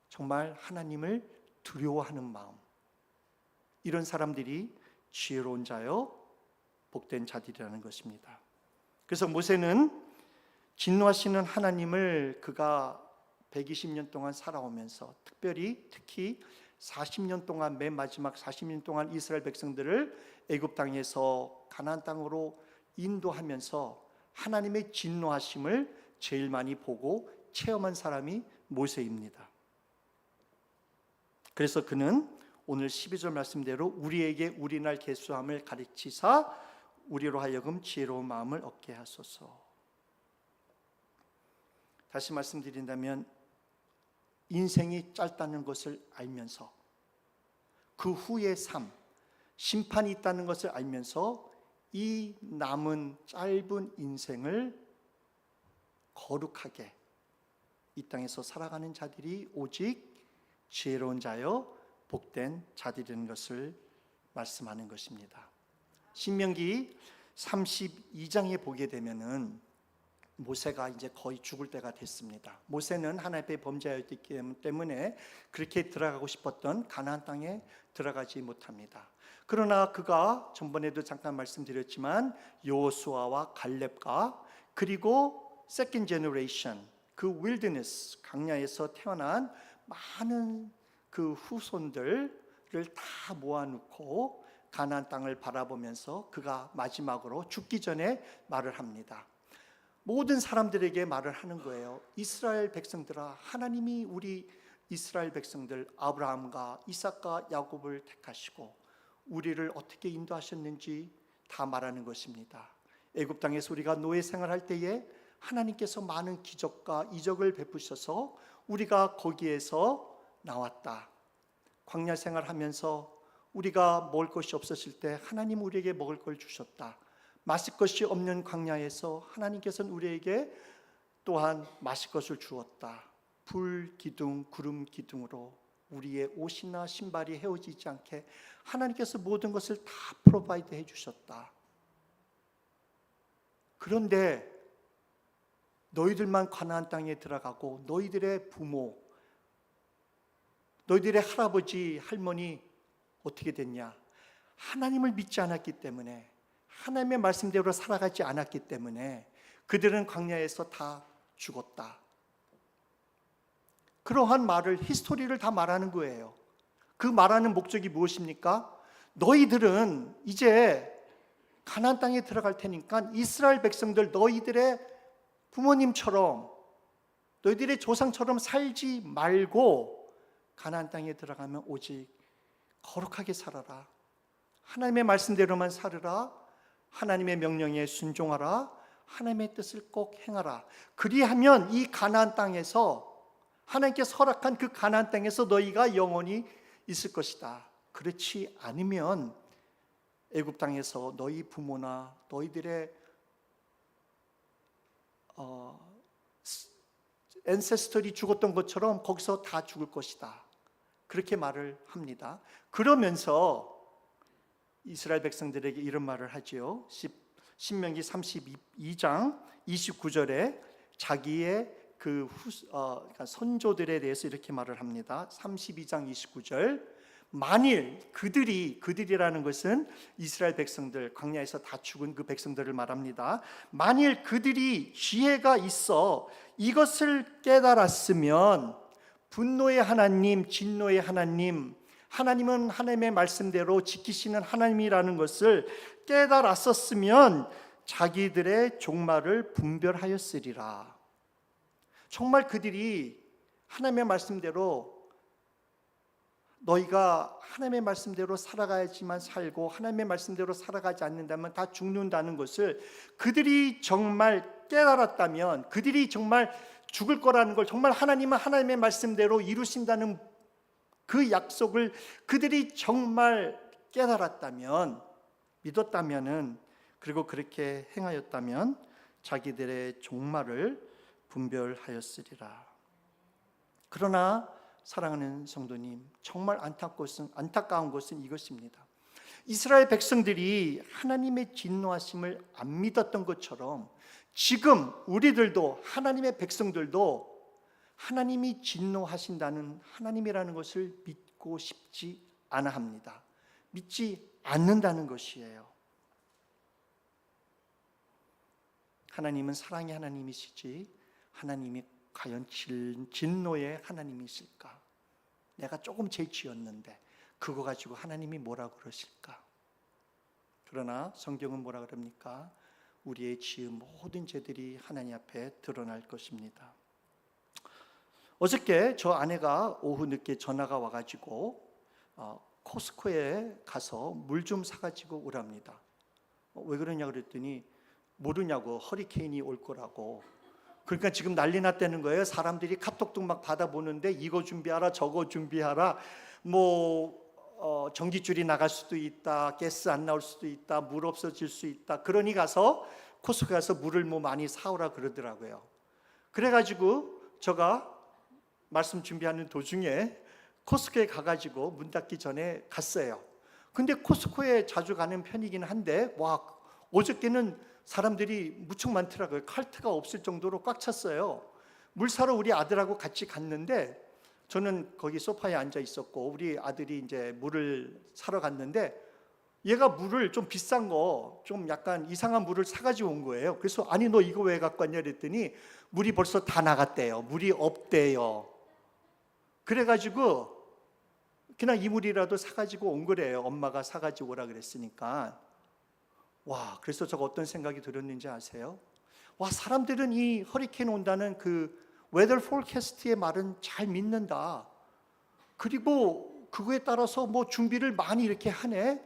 정말 하나님을 두려워하는 마음, 이런 사람들이 지혜로운 자요 복된 자들이라는 것입니다. 그래서 모세는 진노하시는 하나님을 그가 120년 동안 살아오면서 특히 40년 동안, 맨 마지막 40년 동안 이스라엘 백성들을 애굽 땅에서 가나안 땅으로 인도하면서 하나님의 진노하심을 제일 많이 보고 체험한 사람이 모세입니다. 그래서 그는 오늘 12절 말씀대로 우리에게 우리날 계수함을 가르치사 우리로 하여금 지혜로운 마음을 얻게 하소서. 다시 말씀드린다면 인생이 짧다는 것을 알면서 그 후의 삶, 심판이 있다는 것을 알면서 이 남은 짧은 인생을 거룩하게 이 땅에서 살아가는 자들이 오직 지혜로운 자여 복된 자들이라는 것을 말씀하는 것입니다. 신명기 32장에 보게 되면은 모세가 이제 거의 죽을 때가 됐습니다. 모세는 하나님 앞에 범죄하였기 때문에 그렇게 들어가고 싶었던 가나안 땅에 들어가지 못합니다. 그러나 그가 전번에도 잠깐 말씀드렸지만 여호수아와 갈렙과 그리고 세컨드 제너레이션, 그 윌드니스 광야에서 태어난 많은 그 후손들을 다 모아놓고 가나안 땅을 바라보면서 그가 마지막으로 죽기 전에 말을 합니다. 모든 사람들에게 말을 하는 거예요. 이스라엘 백성들아, 하나님이 우리 이스라엘 백성들 아브라함과 이삭과 야곱을 택하시고 우리를 어떻게 인도하셨는지 다 말하는 것입니다. 애굽 땅에서 우리가 노예 생활할 때에 하나님께서 많은 기적과 이적을 베푸셔서 우리가 거기에서 나왔다. 광야 생활하면서 우리가 먹을 것이 없었을 때 하나님 우리에게 먹을 걸 주셨다. 마실 것이 없는 광야에서 하나님께서는 우리에게 또한 마실 것을 주었다. 불 기둥, 구름 기둥으로 우리의 옷이나 신발이 헤어지지 않게 하나님께서 모든 것을 다 프로바이드 해주셨다. 그런데 너희들만 가나안 땅에 들어가고 너희들의 부모, 너희들의 할아버지, 할머니 어떻게 됐냐? 하나님을 믿지 않았기 때문에, 하나님의 말씀대로 살아가지 않았기 때문에 그들은 광야에서 다 죽었다. 그러한 말을, 히스토리를 다 말하는 거예요. 그 말하는 목적이 무엇입니까? 너희들은 이제 가나안 땅에 들어갈 테니까 이스라엘 백성들 너희들의 부모님처럼, 너희들의 조상처럼 살지 말고 가나안 땅에 들어가면 오직 거룩하게 살아라. 하나님의 말씀대로만 살으라. 하나님의 명령에 순종하라. 하나님의 뜻을 꼭 행하라. 그리하면 이 가나안 땅에서, 하나님께서 허락한 그 가나안 땅에서 너희가 영원히 있을 것이다. 그렇지 않으면 애굽 땅에서 너희 부모나 너희들의 앤세스터리 죽었던 것처럼 거기서 다 죽을 것이다. 그렇게 말을 합니다. 그러면서 이스라엘 백성들에게 이런 말을 하지요. 신명기 32장 29절에 자기의 그러니까 선조들에 대해서 이렇게 말을 합니다. 32장 29절. 만일 그들이라는 것은 이스라엘 백성들, 광야에서 다 죽은 그 백성들을 말합니다. 만일 그들이 지혜가 있어 이것을 깨달았으면 분노의 하나님, 진노의 하나님, 하나님은 하나님의 말씀대로 지키시는 하나님이라는 것을 깨달았었으면 자기들의 종말을 분별하였으리라. 정말 그들이 하나님의 말씀대로, 너희가 하나님의 말씀대로 살아가야지만 살고 하나님의 말씀대로 살아가지 않는다면 다 죽는다는 것을 그들이 정말 깨달았다면, 그들이 정말 죽을 거라는 걸 정말 하나님은 하나님의 말씀대로 이루신다는 그 약속을 그들이 정말 깨달았다면, 믿었다면은, 그리고 그렇게 행하였다면 자기들의 종말을 분별하였으리라. 그러나 사랑하는 성도님, 정말 안타까운 것은 이것입니다. 이스라엘 백성들이 하나님의 진노하심을 안 믿었던 것처럼 지금 우리들도, 하나님의 백성들도 하나님이 진노하신다는 하나님이라는 것을 믿고 싶지 않아 합니다. 믿지 않는다는 것이에요. 하나님은 사랑의 하나님이시지 하나님이 과연 진노의 하나님이실까? 내가 조금 죄 지었는데 그거 가지고 하나님이 뭐라고 그러실까? 그러나 성경은 뭐라 그럽니까? 우리의 지은 모든 죄들이 하나님 앞에 드러날 것입니다. 어저께 저 아내가 오후 늦게 전화가 와가지고 코스코에 가서 물 좀 사가지고 오랍니다. 왜 그러냐 그랬더니 모르냐고, 허리케인이 올 거라고. 그러니까 지금 난리 났다는 거예요. 사람들이 카톡도 막 받아보는데 이거 준비하라, 저거 준비하라, 전기줄이 나갈 수도 있다, 가스 안 나올 수도 있다, 물 없어질 수 있다. 그러니 가서 코스코 가서 물을 많이 사오라 그러더라고요. 그래가지고 제가 말씀 준비하는 도중에 코스코에 가가지고 문 닫기 전에 갔어요. 근데 코스코에 자주 가는 편이긴 한데 어저께는 사람들이 무척 많더라고요. 칼트가 없을 정도로 꽉 찼어요. 물 사러 우리 아들하고 같이 갔는데, 저는 거기 소파에 앉아 있었고 우리 아들이 이제 물을 사러 갔는데, 얘가 물을 좀 비싼 거, 좀 약간 이상한 물을 사가지고 온 거예요. 그래서 아니 너 이거 왜 갖고 왔냐 그랬더니 물이 벌써 다 나갔대요. 물이 없대요. 그래가지고 그냥 이 물이라도 사가지고 온 거래요. 엄마가 사가지고 오라 그랬으니까. 그래서 제가 어떤 생각이 들었는지 아세요? 사람들은 이 허리케인 온다는 그 웨더 포캐스트의 말은 잘 믿는다. 그리고 그거에 따라서 준비를 많이 이렇게 하네.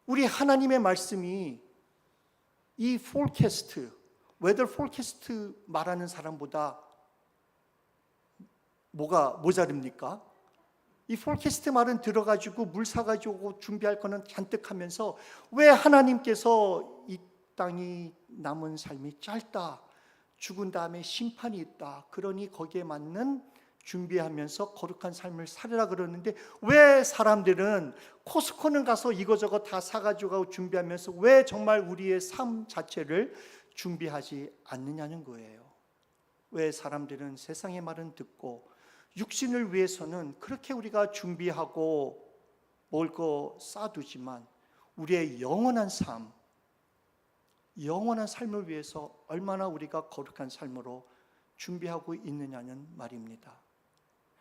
우리 하나님의 말씀이 이 포캐스트, 웨더 포캐스트 말하는 사람보다 뭐가 모자릅니까? 이 포캐스트 말은 들어가지고 물 사가지고 준비할 거는 잔뜩 하면서 왜 하나님께서 이 땅이 남은 삶이 짧다, 죽은 다음에 심판이 있다, 그러니 거기에 맞는 준비하면서 거룩한 삶을 살으라 그러는데, 왜 사람들은 코스코는 가서 이거저거 다 사가지고 준비하면서 왜 정말 우리의 삶 자체를 준비하지 않느냐는 거예요. 왜 사람들은 세상의 말은 듣고 육신을 위해서는 그렇게 우리가 준비하고 먹을 거 싸두지만 우리의 영원한 삶을 위해서 얼마나 우리가 거룩한 삶으로 준비하고 있느냐는 말입니다.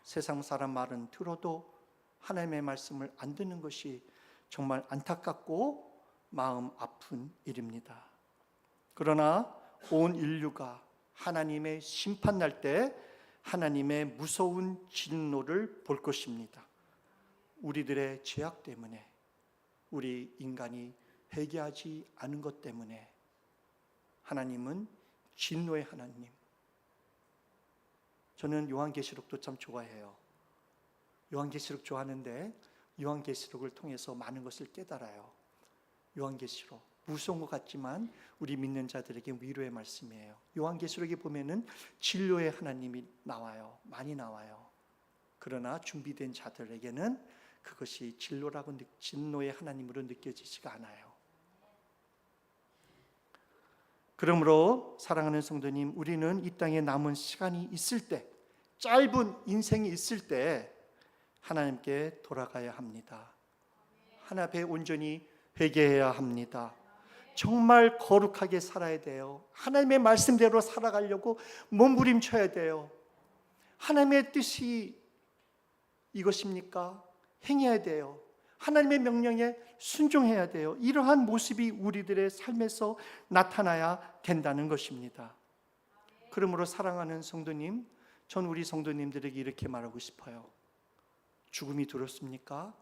세상 사람 말은 들어도 하나님의 말씀을 안 듣는 것이 정말 안타깝고 마음 아픈 일입니다. 그러나 온 인류가 하나님의 심판 날 때 하나님의 무서운 진노를 볼 것입니다. 우리들의 죄악 때문에, 우리 인간이 회개하지 않은 것 때문에 하나님은 진노의 하나님. 저는 요한계시록도 참 좋아해요. 요한계시록 좋아하는데 요한계시록을 통해서 많은 것을 깨달아요. 요한계시록 무서운 것 같지만 우리 믿는 자들에게 위로의 말씀이에요. 요한계시록에 보면은 진노의 하나님이 나와요. 많이 나와요. 그러나 준비된 자들에게는 그것이 진노의 하나님으로 느껴지지가 않아요. 그러므로 사랑하는 성도님, 우리는 이 땅에 남은 시간이 있을 때, 짧은 인생이 있을 때 하나님께 돌아가야 합니다. 하나님 앞에 온전히 회개해야 합니다. 정말 거룩하게 살아야 돼요. 하나님의 말씀대로 살아가려고 몸부림쳐야 돼요. 하나님의 뜻이 이것입니까? 행해야 돼요. 하나님의 명령에 순종해야 돼요. 이러한 모습이 우리들의 삶에서 나타나야 된다는 것입니다. 그러므로 사랑하는 성도님, 전 우리 성도님들에게 이렇게 말하고 싶어요. 죽음이 두렵습니까?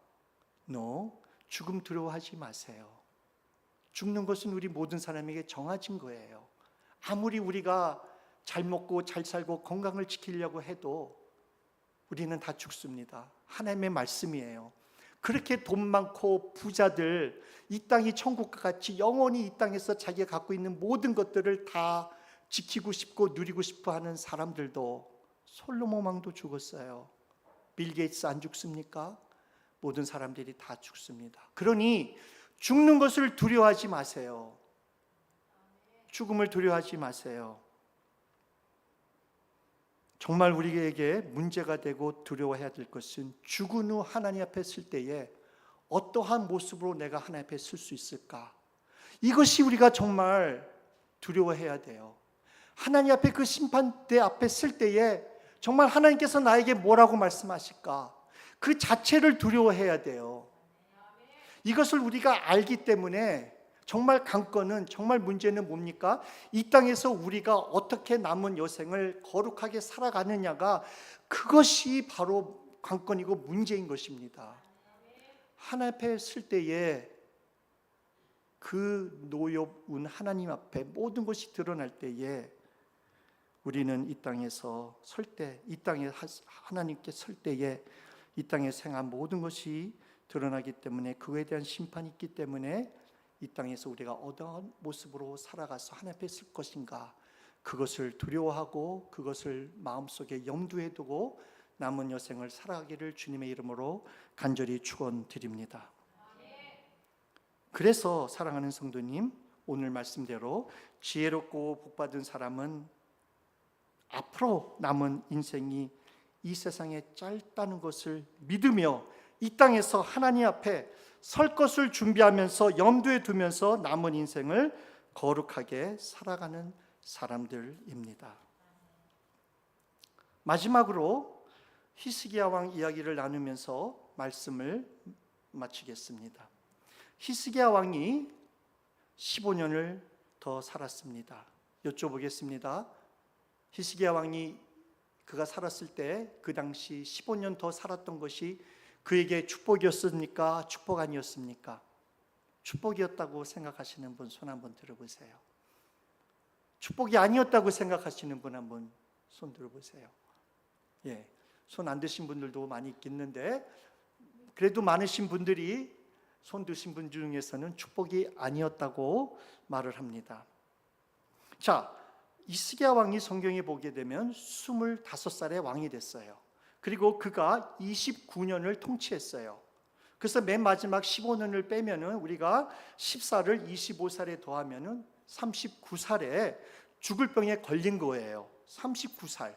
No, 죽음 두려워하지 마세요. 죽는 것은 우리 모든 사람에게 정해진 거예요. 아무리 우리가 잘 먹고 잘 살고 건강을 지키려고 해도 우리는 다 죽습니다. 하나님의 말씀이에요. 그렇게 돈 많고 부자들, 이 땅이 천국과 같이 영원히 이 땅에서 자기가 갖고 있는 모든 것들을 다 지키고 싶고 누리고 싶어 하는 사람들도, 솔로몬 왕도 죽었어요. 빌 게이츠 안 죽습니까? 모든 사람들이 다 죽습니다. 그러니 죽는 것을 두려워하지 마세요. 죽음을 두려워하지 마세요. 정말 우리에게 문제가 되고 두려워해야 될 것은 죽은 후 하나님 앞에 설 때에 어떠한 모습으로 내가 하나님 앞에 설 수 있을까? 이것이 우리가 정말 두려워해야 돼요. 하나님 앞에 그 심판대 앞에 설 때에 정말 하나님께서 나에게 뭐라고 말씀하실까? 그 자체를 두려워해야 돼요. 이것을 우리가 알기 때문에 정말 관건은, 정말 문제는 뭡니까? 이 땅에서 우리가 어떻게 남은 여생을 거룩하게 살아가느냐가, 그것이 바로 관건이고 문제인 것입니다. 하나님 앞에 설 때에 그 노여운 하나님 앞에 모든 것이 드러날 때에 우리는 이 땅에서 설 때, 이 땅에 하나님께 설 때에 이 땅에 생한 모든 것이 드러나기 때문에, 그에 대한 심판이 있기 때문에 이 땅에서 우리가 어떠한 모습으로 살아가서 하나님 앞에 설 것인가, 그것을 두려워하고 그것을 마음속에 염두에 두고 남은 여생을 살아가기를 주님의 이름으로 간절히 축원드립니다. 그래서 사랑하는 성도님, 오늘 말씀대로 지혜롭고 복받은 사람은 앞으로 남은 인생이 이 세상에 짧다는 것을 믿으며 이 땅에서 하나님 앞에 설 것을 준비하면서 염두에 두면서 남은 인생을 거룩하게 살아가는 사람들입니다. 마지막으로 히스기야 왕 이야기를 나누면서 말씀을 마치겠습니다. 히스기야 왕이 15년을 더 살았습니다. 여쭤보겠습니다. 히스기야 왕이 그가 살았을 때 그 당시 15년 더 살았던 것이 그에게 축복이었습니까? 축복 아니었습니까? 축복이었다고 생각하시는 분 손 한번 들어보세요. 축복이 아니었다고 생각하시는 분 한번 손 들어보세요. 예, 손 안 드신 분들도 많이 있겠는데, 그래도 많으신 분들이 손 드신 분 중에서는 축복이 아니었다고 말을 합니다. 자, 히스기야 왕이 성경에 보게 되면 25살의 왕이 됐어요. 그리고 그가 29년을 통치했어요. 그래서 맨 마지막 15년을 빼면은 우리가 14를 25살에 더하면은 39살에 죽을 병에 걸린 거예요. 39살.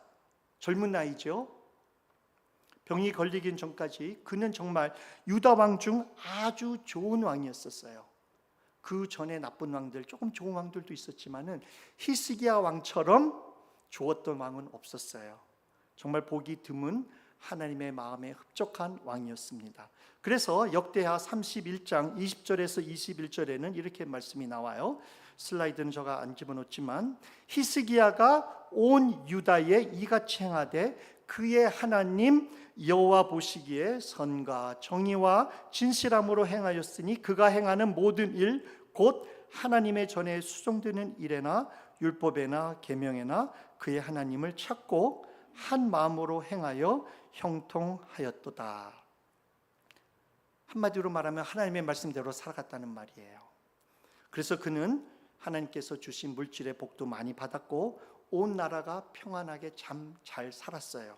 젊은 나이죠. 병이 걸리긴 전까지 그는 정말 유다 왕 중 아주 좋은 왕이었었어요. 그 전에 나쁜 왕들, 조금 좋은 왕들도 있었지만은 히스기야 왕처럼 좋았던 왕은 없었어요. 정말 보기 드문 하나님의 마음에 흡족한 왕이었습니다. 그래서 역대하 31장 20절에서 21절에는 이렇게 말씀이 나와요. 슬라이드는 제가 안 집어넣었지만, 히스기야가 온 유다에 이같이 행하되 그의 하나님 여호와 보시기에 선과 정의와 진실함으로 행하였으니 그가 행하는 모든 일 곧 하나님의 전에 수종되는 일에나 율법에나 계명에나 그의 하나님을 찾고 한 마음으로 행하여 형통하였도다. 한마디로 말하면 하나님의 말씀대로 살아갔다는 말이에요. 그래서 그는 하나님께서 주신 물질의 복도 많이 받았고 온 나라가 평안하게 참 잘 살았어요.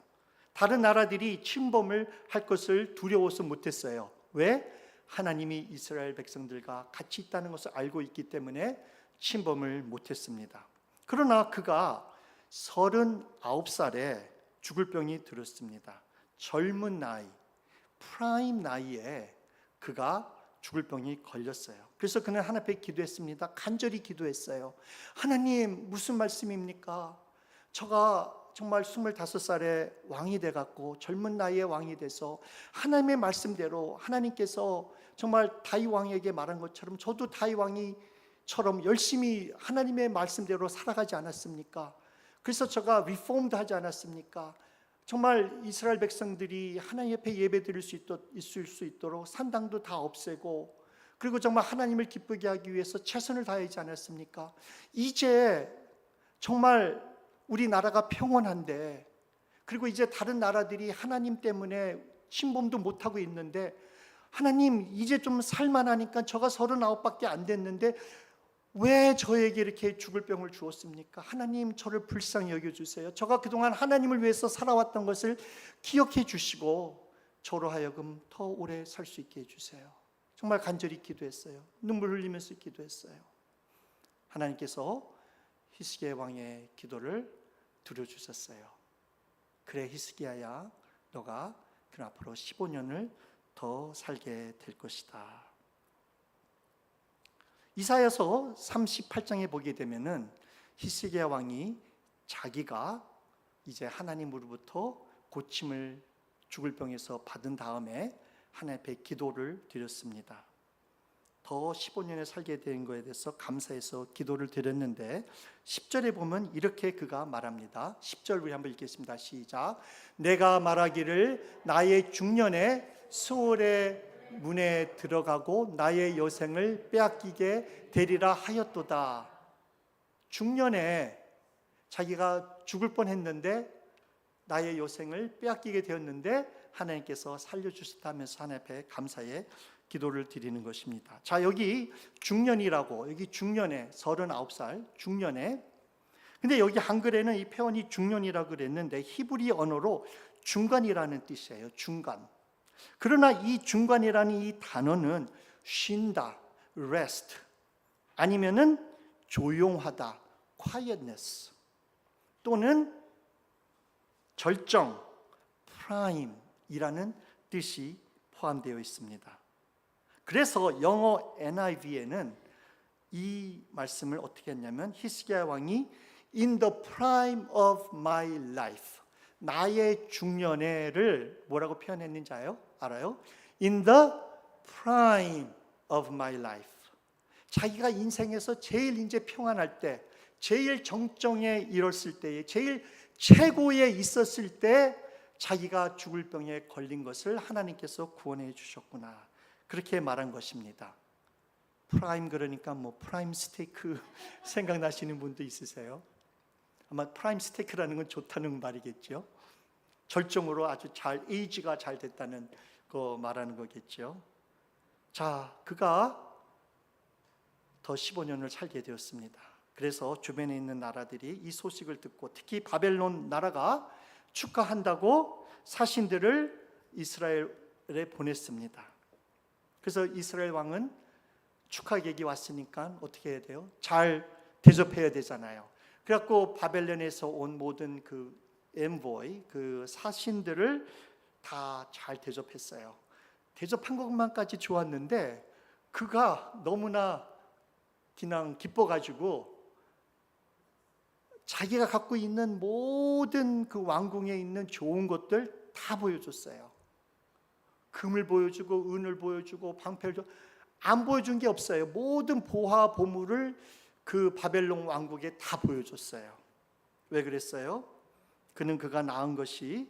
다른 나라들이 침범을 할 것을 두려워서 못했어요. 왜? 하나님이 이스라엘 백성들과 같이 있다는 것을 알고 있기 때문에 침범을 못했습니다. 그러나 그가 39살에 죽을 병이 들었습니다. 젊은 나이, 프라임 나이에 그가 죽을 병이 걸렸어요. 그래서 그는 하나님 앞에 기도했습니다. 간절히 기도했어요. 하나님, 무슨 말씀입니까? 저가 정말 25살에 왕이 돼갖고 젊은 나이에 왕이 돼서 하나님의 말씀대로 하나님께서 정말 다윗 왕에게 말한 것처럼 저도 다윗 왕이처럼 열심히 하나님의 말씀대로 살아가지 않았습니까? 그래서 저가 리폼드 하지 않았습니까? 정말 이스라엘 백성들이 하나님 옆에 예배 드릴 수 있을 수 있도록 산당도 다 없애고, 그리고 정말 하나님을 기쁘게 하기 위해서 최선을 다하지 않았습니까? 이제 정말 우리나라가 평온한데, 그리고 이제 다른 나라들이 하나님 때문에 침범도 못하고 있는데, 하나님 이제 좀 살만하니까 저가 39밖에 안 됐는데 왜 저에게 이렇게 죽을 병을 주었습니까? 하나님, 저를 불쌍히 여겨주세요. 저가 그동안 하나님을 위해서 살아왔던 것을 기억해 주시고 저로 하여금 더 오래 살 수 있게 해주세요. 정말 간절히 기도했어요. 눈물 흘리면서 기도했어요. 하나님께서 히스기야 왕의 기도를 들어주셨어요. 그래 히스기야야, 너가 그 앞으로 15년을 더 살게 될 것이다. 이사야서 38장에 보게 되면은 히스기야 왕이 자기가 이제 하나님으로부터 고침을 죽을 병에서 받은 다음에 하나님 앞에 기도를 드렸습니다. 더 15년에 살게 된 것에 대해서 감사해서 기도를 드렸는데 10절에 보면 이렇게 그가 말합니다. 10절 우리 한번 읽겠습니다. 시작. 내가 말하기를 나의 중년에 수월의 문에 들어가고 나의 여생을 빼앗기게 되리라 하였도다. 중년에 자기가 죽을 뻔했는데 나의 여생을 빼앗기게 되었는데 하나님께서 살려주셨다면서 하나님 앞에 감사의 기도를 드리는 것입니다. 자, 여기 중년이라고, 여기 중년에 39살 중년에, 근데 여기 한글에는 이 표현이 중년이라고 그랬는데 히브리 언어로 중간이라는 뜻이에요. 중간. 그러나 이 중간이라는 이 단어는 쉰다, rest, 아니면은 조용하다, quietness, 또는 절정, prime이라는 뜻이 포함되어 있습니다. 그래서 영어 NIV에는 이 말씀을 어떻게 했냐면 히스기야 왕이 in the prime of my life, 나의 중년에를 뭐라고 표현했는지 알아요? In the prime of my life. 자기가 인생에서 제일 이제 평안할 때, 제일 정점에 이뤘을 때에, 제일 최고에 있었을 때 자기가 죽을 병에 걸린 것을 하나님께서 구원해 주셨구나, 그렇게 말한 것입니다. 프라임, 그러니까 뭐 프라임 스테이크 생각나시는 분도 있으세요? 아마 프라임 스테이크라는 건 좋다는 말이겠죠. 절정으로 아주 잘, 에이지가 잘 됐다는 거 말하는 거겠죠. 자, 그가 더 15년을 살게 되었습니다. 그래서 주변에 있는 나라들이 이 소식을 듣고, 특히 바벨론 나라가 축하한다고 사신들을 이스라엘에 보냈습니다. 그래서 이스라엘 왕은 축하객이 왔으니까 어떻게 해야 돼요? 잘 대접해야 되잖아요. 그래갖고 바벨론에서 온 모든 그 엔보이, 그 사신들을 다 잘 대접했어요. 대접한 것만까지 좋았는데 그가 너무나 그냥 기뻐가지고 자기가 갖고 있는 모든 그 왕궁에 있는 좋은 것들 다 보여줬어요. 금을 보여주고 은을 보여주고 방패를 안 보여준 게 없어요. 모든 보화 보물을 그 바벨론 왕국에 다 보여줬어요. 왜 그랬어요? 그는 그가 낳은 것이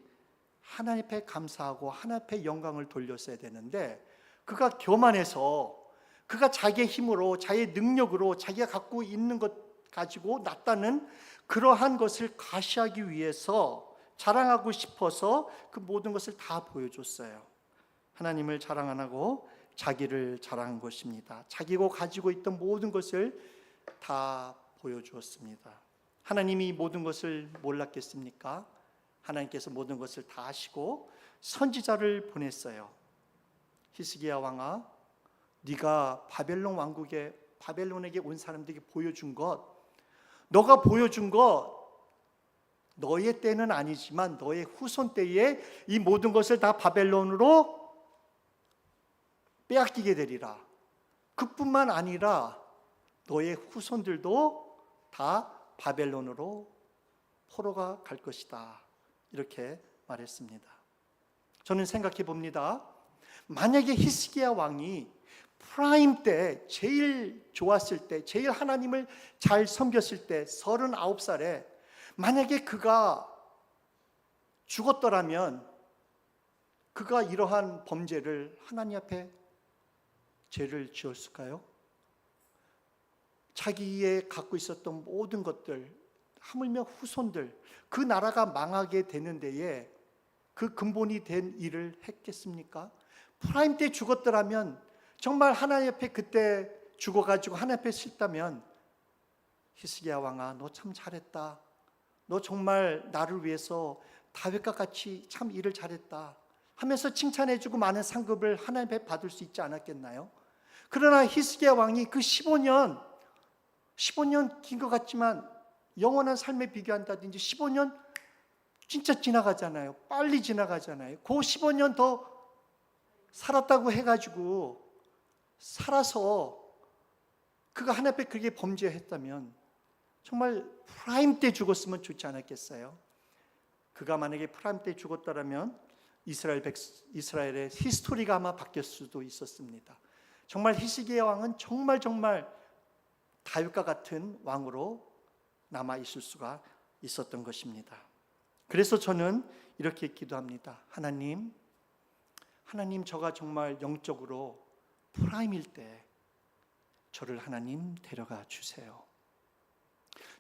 하나님 앞에 감사하고 하나님 앞에 영광을 돌렸어야 되는데, 그가 교만해서 그가 자기의 힘으로, 자기의 능력으로, 자기가 갖고 있는 것 가지고 낳았다는 그러한 것을 과시하기 위해서, 자랑하고 싶어서 그 모든 것을 다 보여줬어요. 하나님을 자랑 안 하고 자기를 자랑한 것입니다. 자기가 가지고 있던 모든 것을 다 보여주었습니다. 하나님이 모든 것을 몰랐겠습니까? 하나님께서 모든 것을 다 아시고 선지자를 보냈어요. 히스기야 왕아, 네가 바벨론 왕국에 바벨론에게 온 사람들에게 보여준 것, 너가 보여준 것 너의 때는 아니지만 너의 후손 때에 이 모든 것을 다 바벨론으로 빼앗기게 되리라. 그뿐만 아니라 너의 후손들도 다 바벨론으로 포로가 갈 것이다. 이렇게 말했습니다. 저는 생각해 봅니다. 만약에 히스기야 왕이 프라임 때, 제일 좋았을 때, 제일 하나님을 잘 섬겼을 때 39살에 만약에 그가 죽었더라면 그가 이러한 범죄를 하나님 앞에 죄를 지었을까요? 자기의 갖고 있었던 모든 것들, 하물며 후손들, 그 나라가 망하게 되는 데에 그 근본이 된 일을 했겠습니까? 프라임 때 죽었더라면, 정말 하나님 앞에 그때 죽어가지고 하나님 앞에 싫다면, 히스기야 왕아, 너 참 잘했다. 너 정말 나를 위해서 다윗과 같이 참 일을 잘했다 하면서 칭찬해주고 많은 상급을 하나님 앞에 받을 수 있지 않았겠나요? 그러나 히스기야 왕이 그 15년 긴 것 같지만 영원한 삶에 비교한다든지 15년 진짜 지나가잖아요. 빨리 지나가잖아요. 그 15년 더 살았다고 해가지고 살아서 그가 하나님 앞에 그렇게 범죄했다면 정말 프라임 때 죽었으면 좋지 않았겠어요? 그가 만약에 프라임 때 죽었더라면 이스라엘의 히스토리가 아마 바뀔 수도 있었습니다. 정말 히스기야 왕은 정말 다윗과 같은 왕으로 남아 있을 수가 있었던 것입니다. 그래서 저는 이렇게 기도합니다. 하나님, 저가 정말 영적으로 프라임일 때 저를 하나님 데려가 주세요.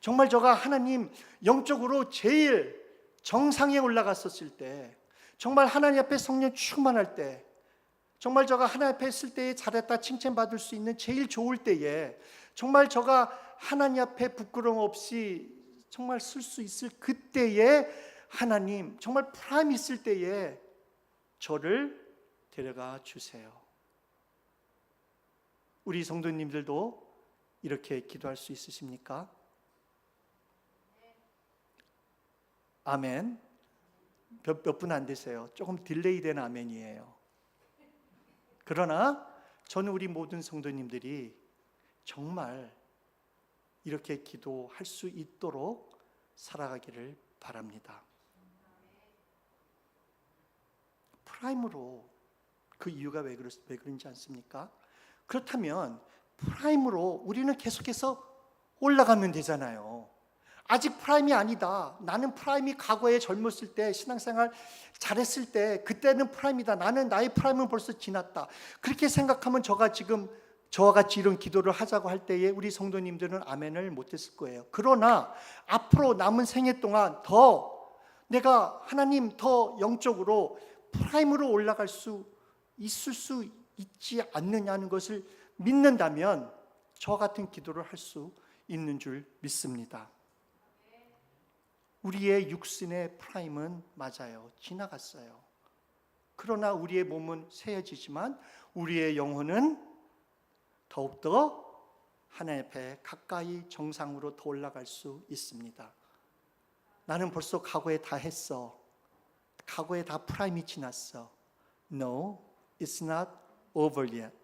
정말 저가 하나님 영적으로 제일 정상에 올라갔었을 때, 정말 하나님 앞에 성령 충만할 때, 정말 저가 하나님 앞에 있을 때에 잘했다 칭찬받을 수 있는 제일 좋을 때에, 정말 저가 하나님 앞에 부끄러움 없이 정말 쓸 수 있을 그때에 하나님, 정말 프라임 있을 때에 저를 데려가 주세요. 우리 성도님들도 이렇게 기도할 수 있으십니까? 아멘. 몇 분 안 되세요. 조금 딜레이 된 아멘이에요. 그러나 저는 우리 모든 성도님들이 정말 이렇게 기도할 수 있도록 살아가기를 바랍니다. 프라임으로, 그 이유가 왜 그런지 않습니까? 그렇다면 프라임으로 우리는 계속해서 올라가면 되잖아요. 아직 프라임이 아니다. 나는 프라임이 과거에 젊었을 때, 신앙생활 잘했을 때, 그때는 프라임이다. 나는 나의 프라임은 벌써 지났다. 그렇게 생각하면 저와 같이 이런 기도를 하자고 할 때에 우리 성도님들은 아멘을 못했을 거예요. 그러나 앞으로 남은 생애 동안 내가 하나님 더 영적으로 프라임으로 올라갈 수 있을 수 있지 않느냐는 것을 믿는다면 저 같은 기도를 할 수 있는 줄 믿습니다. 우리의 육신의 프라임은 맞아요. 지나갔어요. 그러나 우리의 몸은 세어지지만 우리의 영혼은 더욱더 하나님 앞에 가까이 정상으로 더 올라갈 수 있습니다. 나는 벌써 과거에 다 했어. 과거에 다 프라임이 지났어. No, it's not over yet.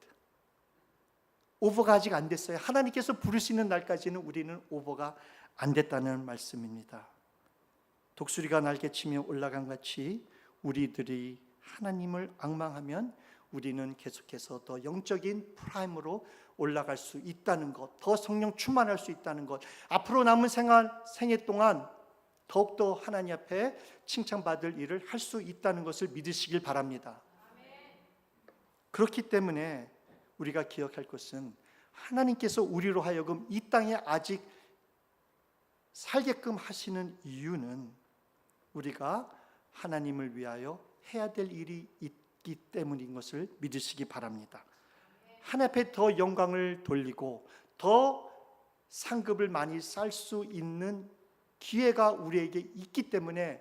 오버가 아직 안 됐어요. 하나님께서 부르시는 날까지는 우리는 오버가 안 됐다는 말씀입니다. 독수리가 날개치며 올라간 같이 우리들이 하나님을 앙망하면 우리는 계속해서 더 영적인 프라임으로 올라갈 수 있다는 것, 더 성령 충만할 수 있다는 것, 앞으로 남은 생애 동안 더욱더 하나님 앞에 칭찬받을 일을 할 수 있다는 것을 믿으시길 바랍니다. 그렇기 때문에 우리가 기억할 것은 하나님께서 우리로 하여금 이 땅에 아직 살게끔 하시는 이유는 우리가 하나님을 위하여 해야 될 일이 있기 때문인 것을 믿으시기 바랍니다. 하나님 앞에 더 영광을 돌리고 더 상급을 많이 쌓을 수 있는 기회가 우리에게 있기 때문에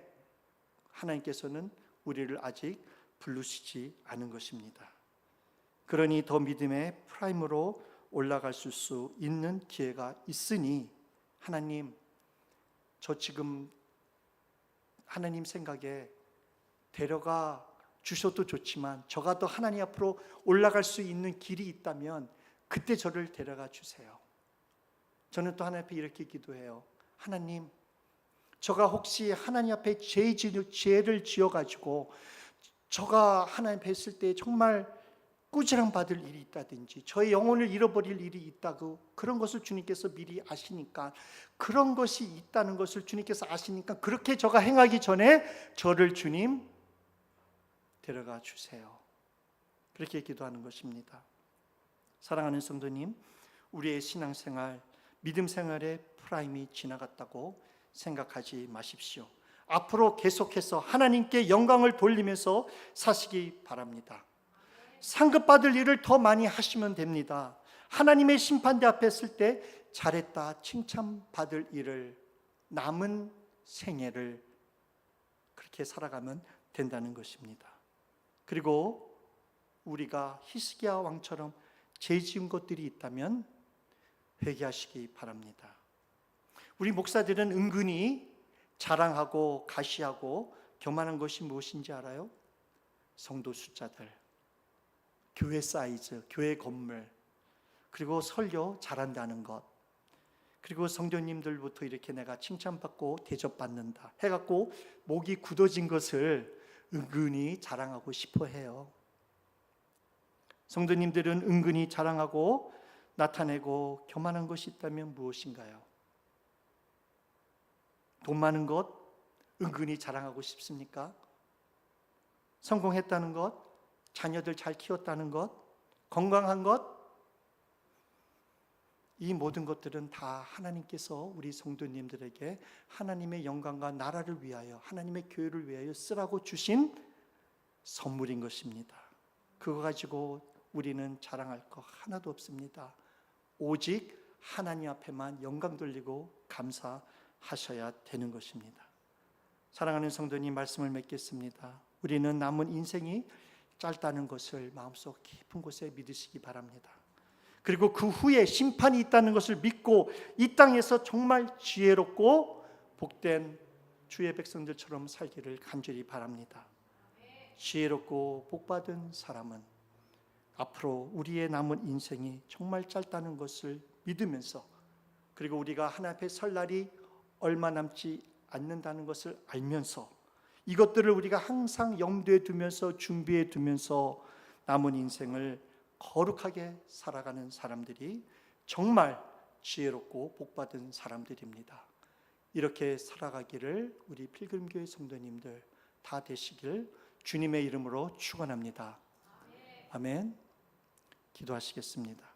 하나님께서는 우리를 아직 부르시지 않은 것입니다. 그러니 더 믿음의 프라임으로 올라갈 수 있는 기회가 있으니 하나님, 저 지금 하나님 생각에 데려가 주셔도 좋지만 저가 더 하나님 앞으로 올라갈 수 있는 길이 있다면 그때 저를 데려가 주세요. 저는 또 하나님 앞에 이렇게 기도해요. 하나님, 저가 혹시 하나님 앞에 죄를 지어가지고 저가 하나님 앞에 있을 때 정말 꾸지람 받을 일이 있다든지 저의 영혼을 잃어버릴 일이 있다고, 그런 것을 주님께서 미리 아시니까, 그런 것이 있다는 것을 주님께서 아시니까 그렇게 저가 행하기 전에 저를 주님 데려가 주세요. 그렇게 기도하는 것입니다. 사랑하는 성도님, 우리의 신앙생활, 믿음 생활의 프라임이 지나갔다고 생각하지 마십시오. 앞으로 계속해서 하나님께 영광을 돌리면서 사시기 바랍니다. 상급받을 일을 더 많이 하시면 됩니다. 하나님의 심판대 앞에 설 때 잘했다 칭찬받을 일을, 남은 생애를 그렇게 살아가면 된다는 것입니다. 그리고 우리가 히스기야 왕처럼 죄 지은 것들이 있다면 회개하시기 바랍니다. 우리 목사들은 은근히 자랑하고 가시하고 교만한 것이 무엇인지 알아요? 성도 숫자들, 교회 사이즈, 교회 건물, 그리고 설교 잘한다는 것, 그리고 성도님들부터 이렇게 내가 칭찬받고 대접받는다 해갖고 목이 굳어진 것을 은근히 자랑하고 싶어 해요. 성도님들은 은근히 자랑하고 나타내고 교만한 것이 있다면 무엇인가요? 돈 많은 것 은근히 자랑하고 싶습니까? 성공했다는 것, 자녀들 잘 키웠다는 것, 건강한 것, 이 모든 것들은 다 하나님께서 우리 성도님들에게 하나님의 영광과 나라를 위하여, 하나님의 교회를 위하여 쓰라고 주신 선물인 것입니다. 그거 가지고 우리는 자랑할 거 하나도 없습니다. 오직 하나님 앞에만 영광 돌리고 감사하셔야 되는 것입니다. 사랑하는 성도님, 말씀을 맺겠습니다. 우리는 남은 인생이 짧다는 것을 마음속 깊은 곳에 믿으시기 바랍니다. 그리고 그 후에 심판이 있다는 것을 믿고 이 땅에서 정말 지혜롭고 복된 주의 백성들처럼 살기를 간절히 바랍니다. 지혜롭고 복받은 사람은 앞으로 우리의 남은 인생이 정말 짧다는 것을 믿으면서, 그리고 우리가 하나님 앞에 설 날이 얼마 남지 않는다는 것을 알면서, 이것들을 우리가 항상 염두에 두면서 준비해 두면서 남은 인생을 거룩하게 살아가는 사람들이 정말 지혜롭고 복받은 사람들입니다. 이렇게 살아가기를 우리 필금교회 성도님들 다 되시길 주님의 이름으로 축원합니다. 아멘. 기도하시겠습니다.